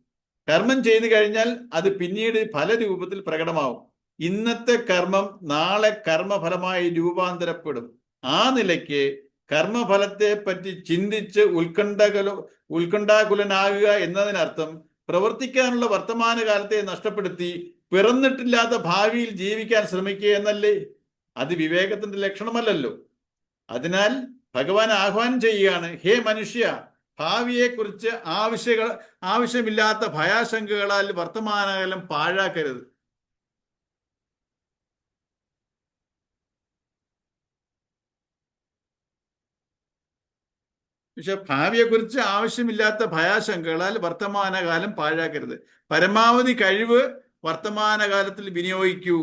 കർമ്മം ചെയ്തു കഴിഞ്ഞാൽ അത് പിന്നീട് ഫല രൂപത്തിൽ പ്രകടമാവും. ഇന്നത്തെ കർമ്മം നാളെ കർമ്മഫലമായി രൂപാന്തരപ്പെടും. ആ നിലയ്ക്ക് കർമ്മഫലത്തെ പറ്റി ചിന്തിച്ച് ഉത്കണ്ഠാകുലനാകുക എന്നതിനർത്ഥം പ്രവർത്തിക്കാനുള്ള വർത്തമാനകാലത്തെ നഷ്ടപ്പെടുത്തി പിറന്നിട്ടില്ലാത്ത ഭാവിയിൽ ജീവിക്കാൻ ശ്രമിക്കുക എന്നല്ലേ? അത് വിവേകത്തിന്റെ ലക്ഷണമല്ലല്ലോ. അതിനാൽ ഭഗവാൻ ആഹ്വാനം ചെയ്യുകയാണ്, ഹേ മനുഷ്യ, ഭാവിയെക്കുറിച്ച് ആവശ്യമില്ലാത്ത ഭയാശങ്കകളാൽ വർത്തമാനകാലം പാഴാക്കരുത്. പക്ഷെ ഭാവിയെക്കുറിച്ച് ആവശ്യമില്ലാത്ത ഭയാശങ്കകളാൽ വർത്തമാനകാലം പാഴാക്കരുത്. പരമാവധി കഴിവ് വർത്തമാനകാലത്തിൽ വിനിയോഗിക്കൂ.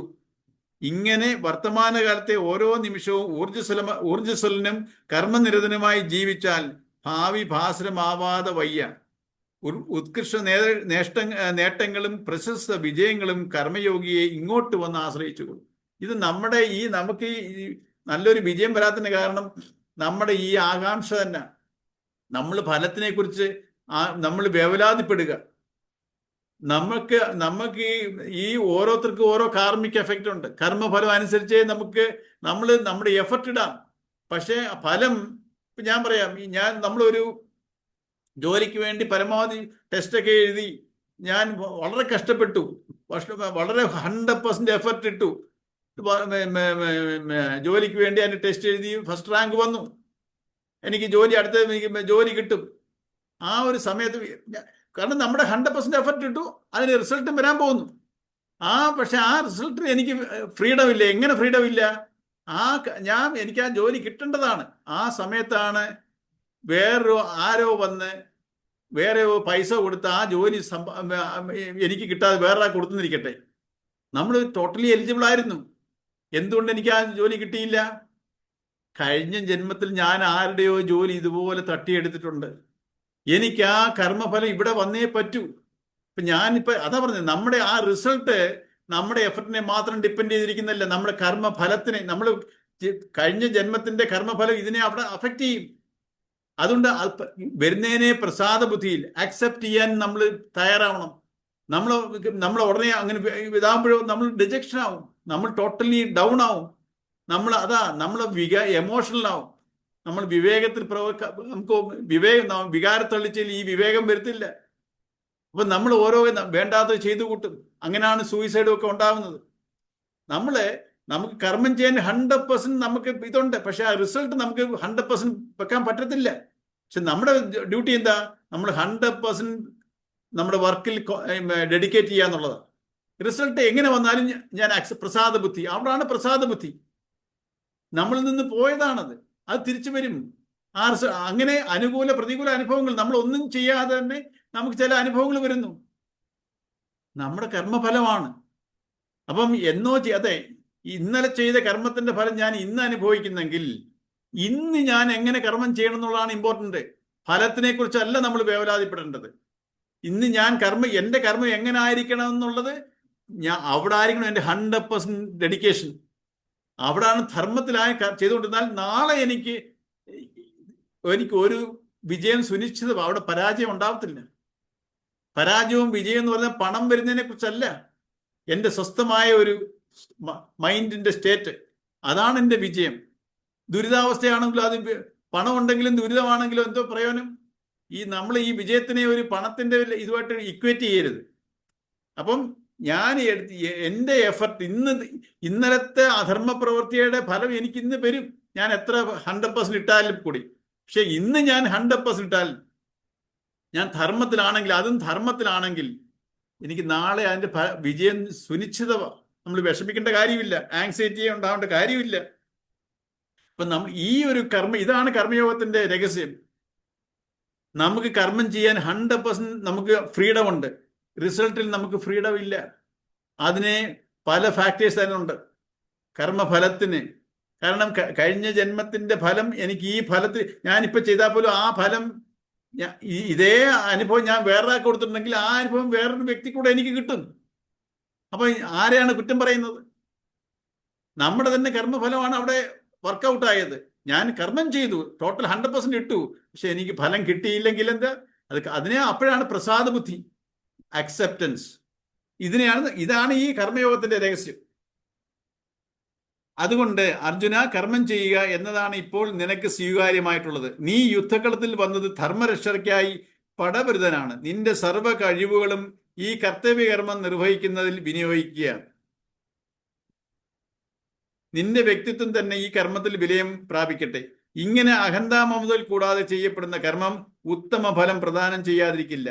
ഇങ്ങനെ വർത്തമാനകാലത്തെ ഓരോ നിമിഷവും ഊർജ്ജസ്വലനും കർമ്മനിരതനുമായി ജീവിച്ചാൽ ഭാവി ഭാസുരമാവാതെ വയ്യ. ഉത്കൃഷ്ട നേട്ടങ്ങളും പ്രശസ്ത വിജയങ്ങളും കർമ്മയോഗിയെ ഇങ്ങോട്ട് വന്ന് ആശ്രയിച്ചുകൊള്ളും. ഇത് നമുക്ക് ഈ നല്ലൊരു വിജയം വരാത്തതിന് കാരണം നമ്മുടെ ഈ ആകാംക്ഷ തന്നെ. നമ്മൾ ഫലത്തിനെ കുറിച്ച് നമ്മൾ വേവലാതിപ്പെടുക. നമുക്ക് ഈ ഓരോരുത്തർക്കും ഓരോ കാർമിക് എഫക്റ്റ് ഉണ്ട്. കർമ്മഫലം അനുസരിച്ച് നമ്മുടെ എഫർട്ട് ഇടാം. പക്ഷേ ഫലം, ഞാൻ പറയാം, നമ്മളൊരു ജോലിക്ക് വേണ്ടി പരമാവധി ടെസ്റ്റൊക്കെ എഴുതി ഞാൻ വളരെ കഷ്ടപ്പെട്ടു, വളരെ 100% എഫർട്ട് ഇട്ടു, ജോലിക്ക് വേണ്ടി അതിന് ടെസ്റ്റ് എഴുതി ഫസ്റ്റ് റാങ്ക് വന്നു, എനിക്ക് ജോലി കിട്ടും. ആ ഒരു സമയത്ത് കാരണം നമ്മുടെ 100% എഫർട്ട് ഇട്ടു, അതിന് റിസൾട്ടും വരാൻ പോകുന്നു. പക്ഷെ ആ റിസൾട്ടിന് എനിക്ക് ഫ്രീഡം ഇല്ല. എങ്ങനെ ഫ്രീഡം ഇല്ല? എനിക്ക് ആ ജോലി കിട്ടേണ്ടതാണ്. ആ സമയത്താണ് ആരോ വന്ന് വേറെ പൈസ കൊടുത്ത് ആ ജോലി എനിക്ക് കിട്ടാതെ വേറെ കൊടുത്തുന്നിരിക്കട്ടെ, നമ്മൾ ടോട്ടലി എലിജിബിൾ ആയിരുന്നു. എന്തുകൊണ്ട് എനിക്ക് ആ ജോലി കിട്ടിയില്ല? കഴിഞ്ഞ ജന്മത്തിൽ ഞാൻ ആരുടെയോ ജോലി ഇതുപോലെ തട്ടിയെടുത്തിട്ടുണ്ട്. എനിക്ക് ആ കർമ്മഫലം ഇവിടെ വന്നേ പറ്റൂ. അതാ പറഞ്ഞത്, നമ്മുടെ ആ റിസൾട്ട് നമ്മുടെ എഫർട്ടിനെ മാത്രം ഡിപ്പെൻഡ് ചെയ്തിരിക്കുന്നില്ല, നമ്മുടെ കർമ്മഫലത്തിനെ, നമ്മൾ കഴിഞ്ഞ ജന്മത്തിന്റെ കർമ്മഫലം ഇതിനെ അവിടെ അഫക്റ്റ് ചെയ്യും. അതുകൊണ്ട് വരുന്നതിനെ പ്രസാദ ബുദ്ധിയിൽ അക്സെപ്റ്റ് ചെയ്യാൻ നമ്മൾ തയ്യാറാവണം. നമ്മൾ ഉടനെ അങ്ങനെ ഇതാകുമ്പോഴോ നമ്മൾ ഡിജക്ഷൻ ആവും, നമ്മൾ ടോട്ടലി ഡൗൺ ആവും, നമ്മൾ എമോഷണൽ ആവും. നമ്മൾ വിവേകത്തിൽ നമുക്ക് വികാരത്തള്ളിച്ചതിൽ ഈ വിവേകം വരുത്തില്ല. അപ്പൊ നമ്മൾ ഓരോ വേണ്ടാത്തത് ചെയ്തു കൂട്ടും. അങ്ങനെയാണ് സൂയിസൈഡും ഒക്കെ ഉണ്ടാകുന്നത്. നമുക്ക് കർമ്മം ചെയ്യാൻ 100% നമുക്ക് ഇതുണ്ട്, പക്ഷെ ആ റിസൾട്ട് നമുക്ക് 100% വെക്കാൻ പറ്റത്തില്ല. പക്ഷെ നമ്മുടെ ഡ്യൂട്ടി എന്താ? നമ്മൾ 100% നമ്മുടെ വർക്കിൽ ഡെഡിക്കേറ്റ് ചെയ്യുക എന്നുള്ളതാണ്. റിസൾട്ട് എങ്ങനെ വന്നാലും പ്രസാദ ബുദ്ധി, അവിടാണ് പ്രസാദ ബുദ്ധി. നമ്മളിൽ നിന്ന് പോയതാണത്, അത് തിരിച്ചു വരും. അങ്ങനെ അനുകൂല പ്രതികൂല അനുഭവങ്ങൾ, നമ്മൾ ഒന്നും ചെയ്യാതെ തന്നെ നമുക്ക് ചില അനുഭവങ്ങൾ വരുന്നു, നമ്മുടെ കർമ്മഫലമാണ്. അപ്പം അതെ, ഇന്നലെ ചെയ്ത കർമ്മത്തിന്റെ ഫലം ഞാൻ ഇന്ന് അനുഭവിക്കുന്നെങ്കിൽ ഇന്ന് ഞാൻ എങ്ങനെ കർമ്മം ചെയ്യണം എന്നുള്ളതാണ് ഇമ്പോർട്ടന്റ്. ഫലത്തിനെ കുറിച്ചല്ല നമ്മൾ വേവലാതിപ്പെടേണ്ടത്. ഇന്ന് എന്റെ കർമ്മം എങ്ങനെ ആയിരിക്കണം എന്നുള്ളത് അവിടെ ആയിരിക്കണം എൻ്റെ 100% ഡെഡിക്കേഷൻ. അവിടാണ് ധർമ്മത്തിലായി ചെയ്തുകൊണ്ടിരുന്നാൽ നാളെ എനിക്ക് ഒരു വിജയം സുനിശ്ചിതം, അവിടെ പരാജയം ഉണ്ടാവത്തില്ല. പരാജയവും വിജയം എന്ന് പറഞ്ഞാൽ പണം വരുന്നതിനെ കുറിച്ചല്ല, എൻ്റെ സ്വസ്ഥമായ ഒരു മൈൻഡിന്റെ സ്റ്റേറ്റ്, അതാണ് എൻ്റെ വിജയം. ദുരിതാവസ്ഥയാണെങ്കിലും അത് പണം ഉണ്ടെങ്കിലും ദുരിതമാണെങ്കിലും എന്തോ പ്രയോജനം? നമ്മൾ ഈ വിജയത്തിനെ ഒരു പണത്തിന്റെ ഇതുമായിട്ട് ഇക്വേറ്റ് ചെയ്യരുത്. അപ്പം എൻ്റെ എഫർട്ട് ഇന്നലത്തെ അധർമ്മ പ്രവൃത്തിയുടെ ഫലം എനിക്ക് ഇന്ന് വരും. ഞാൻ എത്ര 100% ഇട്ടാലും കൂടി, പക്ഷെ ഇന്ന് ഞാൻ 100% ഇട്ടാൽ, ഞാൻ ധർമ്മത്തിലാണെങ്കിൽ എനിക്ക് നാളെ അതിന്റെ വിജയം സുനിശ്ചിതമാണ്. നമ്മൾ വിഷമിക്കേണ്ട കാര്യമില്ല, ആങ്സൈറ്റി ഉണ്ടാവേണ്ട കാര്യമില്ല. അപ്പൊ ഈ ഒരു ഇതാണ് കർമ്മയോഗത്തിന്റെ രഹസ്യം. നമുക്ക് കർമ്മം ചെയ്യാൻ 100% നമുക്ക് ഫ്രീഡം ഉണ്ട്, റിസൾട്ടിൽ നമുക്ക് ഫ്രീഡം ഇല്ല. അതിനെ പല ഫാക്ടേഴ്സ് അതിനുണ്ട് കർമ്മഫലത്തിന്. കാരണം കഴിഞ്ഞ ജന്മത്തിന്റെ ഫലം എനിക്ക് ഈ ഫലത്തിൽ ഞാനിപ്പോൾ ചെയ്താൽ പോലും ആ ഫലം ഇതേ അനുഭവം ഞാൻ വേറൊരാൾക്ക് കൊടുത്തിട്ടുണ്ടെങ്കിൽ ആ അനുഭവം വേറൊരു വ്യക്തി കൂടെ എനിക്ക് കിട്ടും. അപ്പൊ ആരെയാണ് കുറ്റം പറയുന്നത്? നമ്മുടെ തന്നെ കർമ്മഫലമാണ് അവിടെ വർക്കൗട്ട് ആയത്. ഞാൻ കർമ്മം ചെയ്തു, ടോട്ടൽ 100% ഇട്ടു, പക്ഷെ എനിക്ക് ഫലം കിട്ടിയില്ലെങ്കിൽ എന്താ? അതിനെ അപ്പോഴാണ് പ്രസാദ ബുദ്ധി, അക്സെപ്റ്റൻസ്. ഇതാണ് ഈ കർമ്മയോഗത്തിന്റെ രഹസ്യം. അതുകൊണ്ട് അർജുന, കർമ്മം ചെയ്യുക എന്നതാണ് ഇപ്പോൾ നിനക്ക് സ്വീകാര്യമായിട്ടുള്ളത്. നീ യുദ്ധകളത്തിൽ വന്നത് ധർമ്മരക്ഷയ്ക്കായി പടപരിതനാണ്. നിന്റെ സർവ്വ കഴിവുകളും ഈ കർത്തവ്യകർമ്മം നിർവഹിക്കുന്നതിൽ വിനിയോഗിക്കുക. നിന്റെ വ്യക്തിത്വം തന്നെ ഈ കർമ്മത്തിൽ വിലയം പ്രാപിക്കട്ടെ. ഇങ്ങനെ അഹന്താമമുതൽ കൂടാതെ ചെയ്യപ്പെടുന്ന കർമ്മം ഉത്തമ ഫലം പ്രദാനം ചെയ്യാതിരിക്കില്ല.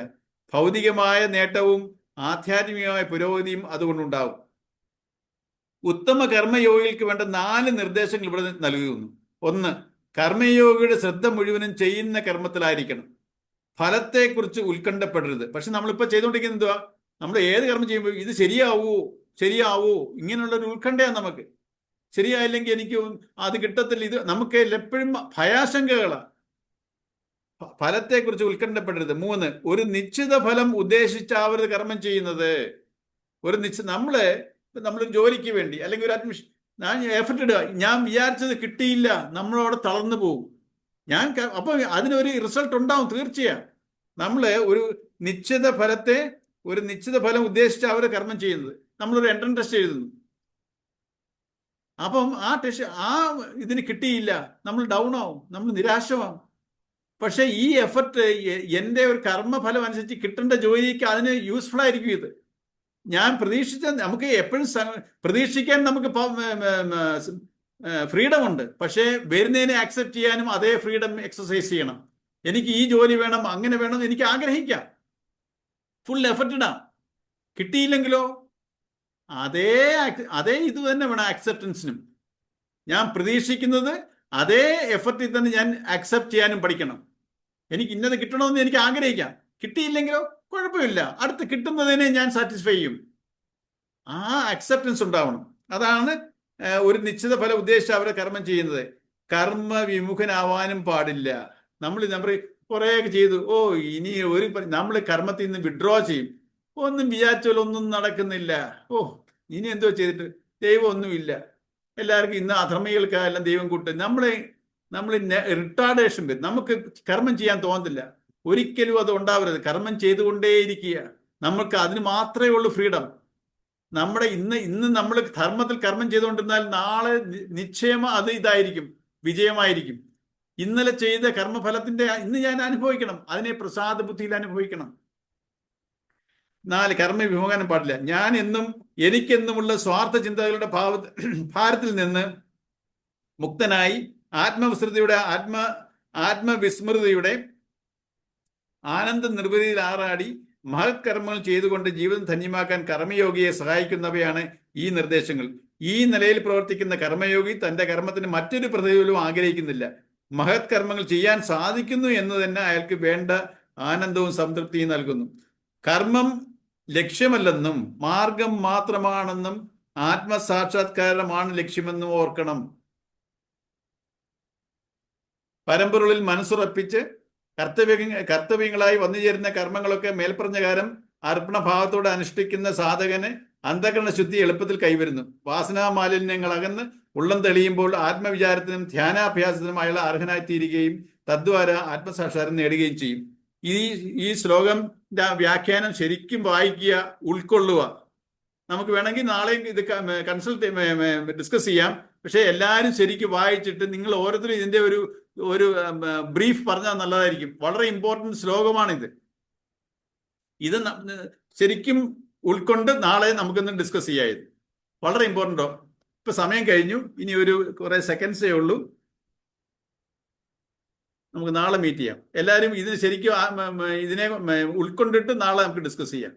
ഭൗതികമായ നേട്ടവും ആധ്യാത്മികമായ പുരോഗതിയും അതുകൊണ്ടുണ്ടാവും. ഉത്തമ കർമ്മയോഗികൾക്ക് വേണ്ട 4 നിർദ്ദേശങ്ങൾ ഇവിടെ നൽകുന്നു. 1, കർമ്മയോഗിയുടെ ശ്രദ്ധ മുഴുവനും ചെയ്യുന്ന കർമ്മത്തിലായിരിക്കണം. ഫലത്തെക്കുറിച്ച് ഉത്കണ്ഠപ്പെടരുത്. പക്ഷെ നമ്മളിപ്പോൾ ചെയ്തുകൊണ്ടിരിക്കുന്നത് എന്തുവാ? നമ്മൾ ഏത് കർമ്മം ചെയ്യുമ്പോൾ ഇത് ശരിയാവോ ഇങ്ങനെയുള്ളൊരു ഉത്കണ്ഠയാണ് നമുക്ക്. ശരിയായില്ലെങ്കിൽ എനിക്ക് അത് കിട്ടത്തില്ല. ഇത് നമുക്ക് എപ്പോഴും ഭയാശങ്കകളാണ്. ഫലത്തെക്കുറിച്ച് ഉത്കണ്ഠപ്പെടരുത്. 3, ഒരു നിശ്ചിത ഫലം ഉദ്ദേശിച്ചാവരുത് കർമ്മം ചെയ്യുന്നത്. ഒരു നമ്മളൊരു ജോലിക്ക് വേണ്ടി അല്ലെങ്കിൽ ഒരു അഡ്മിഷൻ ഞാൻ എഫർട്ട് ഇടുക, ഞാൻ വിചാരിച്ചത് കിട്ടിയില്ല, നമ്മളവിടെ തളർന്നു പോകും. അപ്പൊ അതിനൊരു റിസൾട്ട് ഉണ്ടാവും തീർച്ചയായും. ഒരു നിശ്ചിത ഫലം ഉദ്ദേശിച്ച് അവർ കർമ്മം ചെയ്യുന്നത്. നമ്മളൊരു എൻട്രൻസ് ടെസ്റ്റ് എഴുതുന്നു, അപ്പം ഇതിന് കിട്ടിയില്ല, നമ്മൾ ഡൗൺ ആവും, നമ്മൾ നിരാശമാവും. പക്ഷെ ഈ എഫർട്ട് എൻ്റെ ഒരു കർമ്മഫലം അനുസരിച്ച് കിട്ടേണ്ട ജോലിക്ക് അതിന് യൂസ്ഫുൾ ആയിരിക്കും. ഇത് ഞാൻ നമുക്ക് എപ്പോഴും പ്രതീക്ഷിക്കാൻ നമുക്ക് ഫ്രീഡം ഉണ്ട്. പക്ഷേ വരുന്നതിനെ ആക്സെപ്റ്റ് ചെയ്യാനും അതേ ഫ്രീഡം എക്സസൈസ് ചെയ്യണം. എനിക്ക് ഈ ജോലി വേണം, അങ്ങനെ വേണം എന്ന് എനിക്ക് ആഗ്രഹിക്കാം, ഫുൾ എഫർട്ട് ഇടാം. കിട്ടിയില്ലെങ്കിലോ അതേ ഇത് തന്നെ വേണം ആക്സെപ്റ്റൻസിനും. ഞാൻ പ്രതീക്ഷിക്കുന്നത് അതേ എഫർട്ടിൽ തന്നെ ഞാൻ അക്സെപ്റ്റ് ചെയ്യാനും പഠിക്കണം. എനിക്ക് ഇന്നത് കിട്ടണമെന്ന് എനിക്ക് ആഗ്രഹിക്കാം, കിട്ടിയില്ലെങ്കിലോ കുഴപ്പമില്ല, അടുത്ത് കിട്ടുന്നതിനെ ഞാൻ സാറ്റിസ്ഫൈ ചെയ്യും. ആ അക്സെപ്റ്റൻസ് ഉണ്ടാവണം. അതാണ് ഒരു നിശ്ചിത ഫലം ഉദ്ദേശിച്ച് അവരെ കർമ്മം ചെയ്യുന്നത്. കർമ്മ വിമുഖനാവാനും പാടില്ല. നമ്മൾ കുറേയൊക്കെ ചെയ്തു, ഇനി നമ്മൾ കർമ്മത്തിൽ നിന്ന് വിഡ്രോ ചെയ്യും. ഒന്നും വിചാരിച്ചാൽ ഒന്നും നടക്കുന്നില്ല, ഇനി എന്തോ ചെയ്തിട്ട് ദൈവം ഒന്നുമില്ല, എല്ലാവർക്കും ഇന്ന് അധർമ്മികൾക്കെല്ലാം ദൈവം കൂട്ടും. നമ്മൾ റിട്ടാർഡേഷൻ വരും, നമുക്ക് കർമ്മം ചെയ്യാൻ തോന്നത്തില്ല. ഒരിക്കലും അത് ഉണ്ടാവരുത്. കർമ്മം ചെയ്തുകൊണ്ടേയിരിക്കുക. നമുക്ക് അതിന് മാത്രമേ ഉള്ളൂ ഫ്രീഡം. ഇന്ന് നമ്മൾ ധർമ്മത്തിൽ കർമ്മം ചെയ്തുകൊണ്ടിരുന്നാൽ നാളെ നിശ്ചയം അത് ഇതായിരിക്കും, വിജയമായിരിക്കും. ഇന്നലെ ചെയ്ത കർമ്മഫലത്തിന്റെ ഇന്ന് ഞാൻ അനുഭവിക്കണം, അതിനെ പ്രസാദ ബുദ്ധിയിൽ അനുഭവിക്കണം. 4, കർമ്മ വിമുഖനം പാടില്ല. എനിക്കെന്നുമുള്ള സ്വാർത്ഥ ചിന്തകളുടെ ഭാരത്തിൽ നിന്ന് മുക്തനായി ആത്മവിസ്മൃതിയുടെ ആനന്ദ നിർവൃതിയിൽ ആറാടി മഹത് കർമ്മങ്ങൾ ചെയ്തുകൊണ്ട് ജീവിതം ധന്യമാക്കാൻ കർമ്മയോഗിയെ സഹായിക്കുന്നവയാണ് ഈ നിർദ്ദേശങ്ങൾ. ഈ നിലയിൽ പ്രവർത്തിക്കുന്ന കർമ്മയോഗി തന്റെ കർമ്മത്തിന് മറ്റൊരു പ്രതിഫലവും ആഗ്രഹിക്കുന്നില്ല. മഹത് കർമ്മങ്ങൾ ചെയ്യാൻ സാധിക്കുന്നു എന്ന് തന്നെ അയാൾക്ക് വേണ്ട ആനന്ദവും സംതൃപ്തിയും നൽകുന്നു. കർമ്മം ലക്ഷ്യമല്ലെന്നും മാർഗം മാത്രമാണെന്നും ആത്മസാക്ഷാത്കാരമാണ് ലക്ഷ്യമെന്നും ഓർക്കണം. പരമ്പൊരുളിൽ മനസ്സുറപ്പിച്ച് കർത്തവ്യങ്ങളായി വന്നുചേരുന്ന കർമ്മങ്ങളൊക്കെ മേൽപ്പറഞ്ഞകാരം അർപ്പണഭാവത്തോടെ അനുഷ്ഠിക്കുന്ന സാധകന് അന്ധകരണ ശുദ്ധി എളുപ്പത്തിൽ കൈവരുന്നു. വാസനാമാലിന്യങ്ങൾ അകന്ന് ഉള്ളം തെളിയുമ്പോൾ ആത്മവിചാരത്തിനും ധ്യാനാഭ്യാസത്തിനും അയാൾ അർഹനായിത്തീരുകയും തദ്വാര ആത്മസാക്ഷാത്കാരം നേടുകയും ചെയ്യും. ഈ ശ്ലോകം വ്യാഖ്യാനം ശരിക്കും വായിക്കുക, ഉൾക്കൊള്ളുക. നമുക്ക് വേണമെങ്കിൽ നാളെ ഇത് ഡിസ്കസ് ചെയ്യാം. പക്ഷെ എല്ലാവരും ശരിക്കും വായിച്ചിട്ട് നിങ്ങൾ ഓരോരുത്തരും ഇതിന്റെ ഒരു ബ്രീഫ് പറഞ്ഞാൽ നല്ലതായിരിക്കും. വളരെ ഇമ്പോർട്ടൻറ്റ് ശ്ലോകമാണിത്. ഇത് ശരിക്കും ഉൾക്കൊണ്ട് നാളെ നമുക്കൊന്ന് ഡിസ്കസ് ചെയ്യാം. ഇത് വളരെ ഇമ്പോർട്ടൻ്റോ. ഇപ്പൊ സമയം കഴിഞ്ഞു, ഇനി കുറെ സെക്കൻഡ്സേ ഉള്ളൂ. നമുക്ക് നാളെ മീറ്റ് ചെയ്യാം. എല്ലാവരും ഇതിന് ശരിക്കും ഇതിനെ ഉൾക്കൊണ്ടിട്ട് നാളെ നമുക്ക് ഡിസ്കസ് ചെയ്യാം.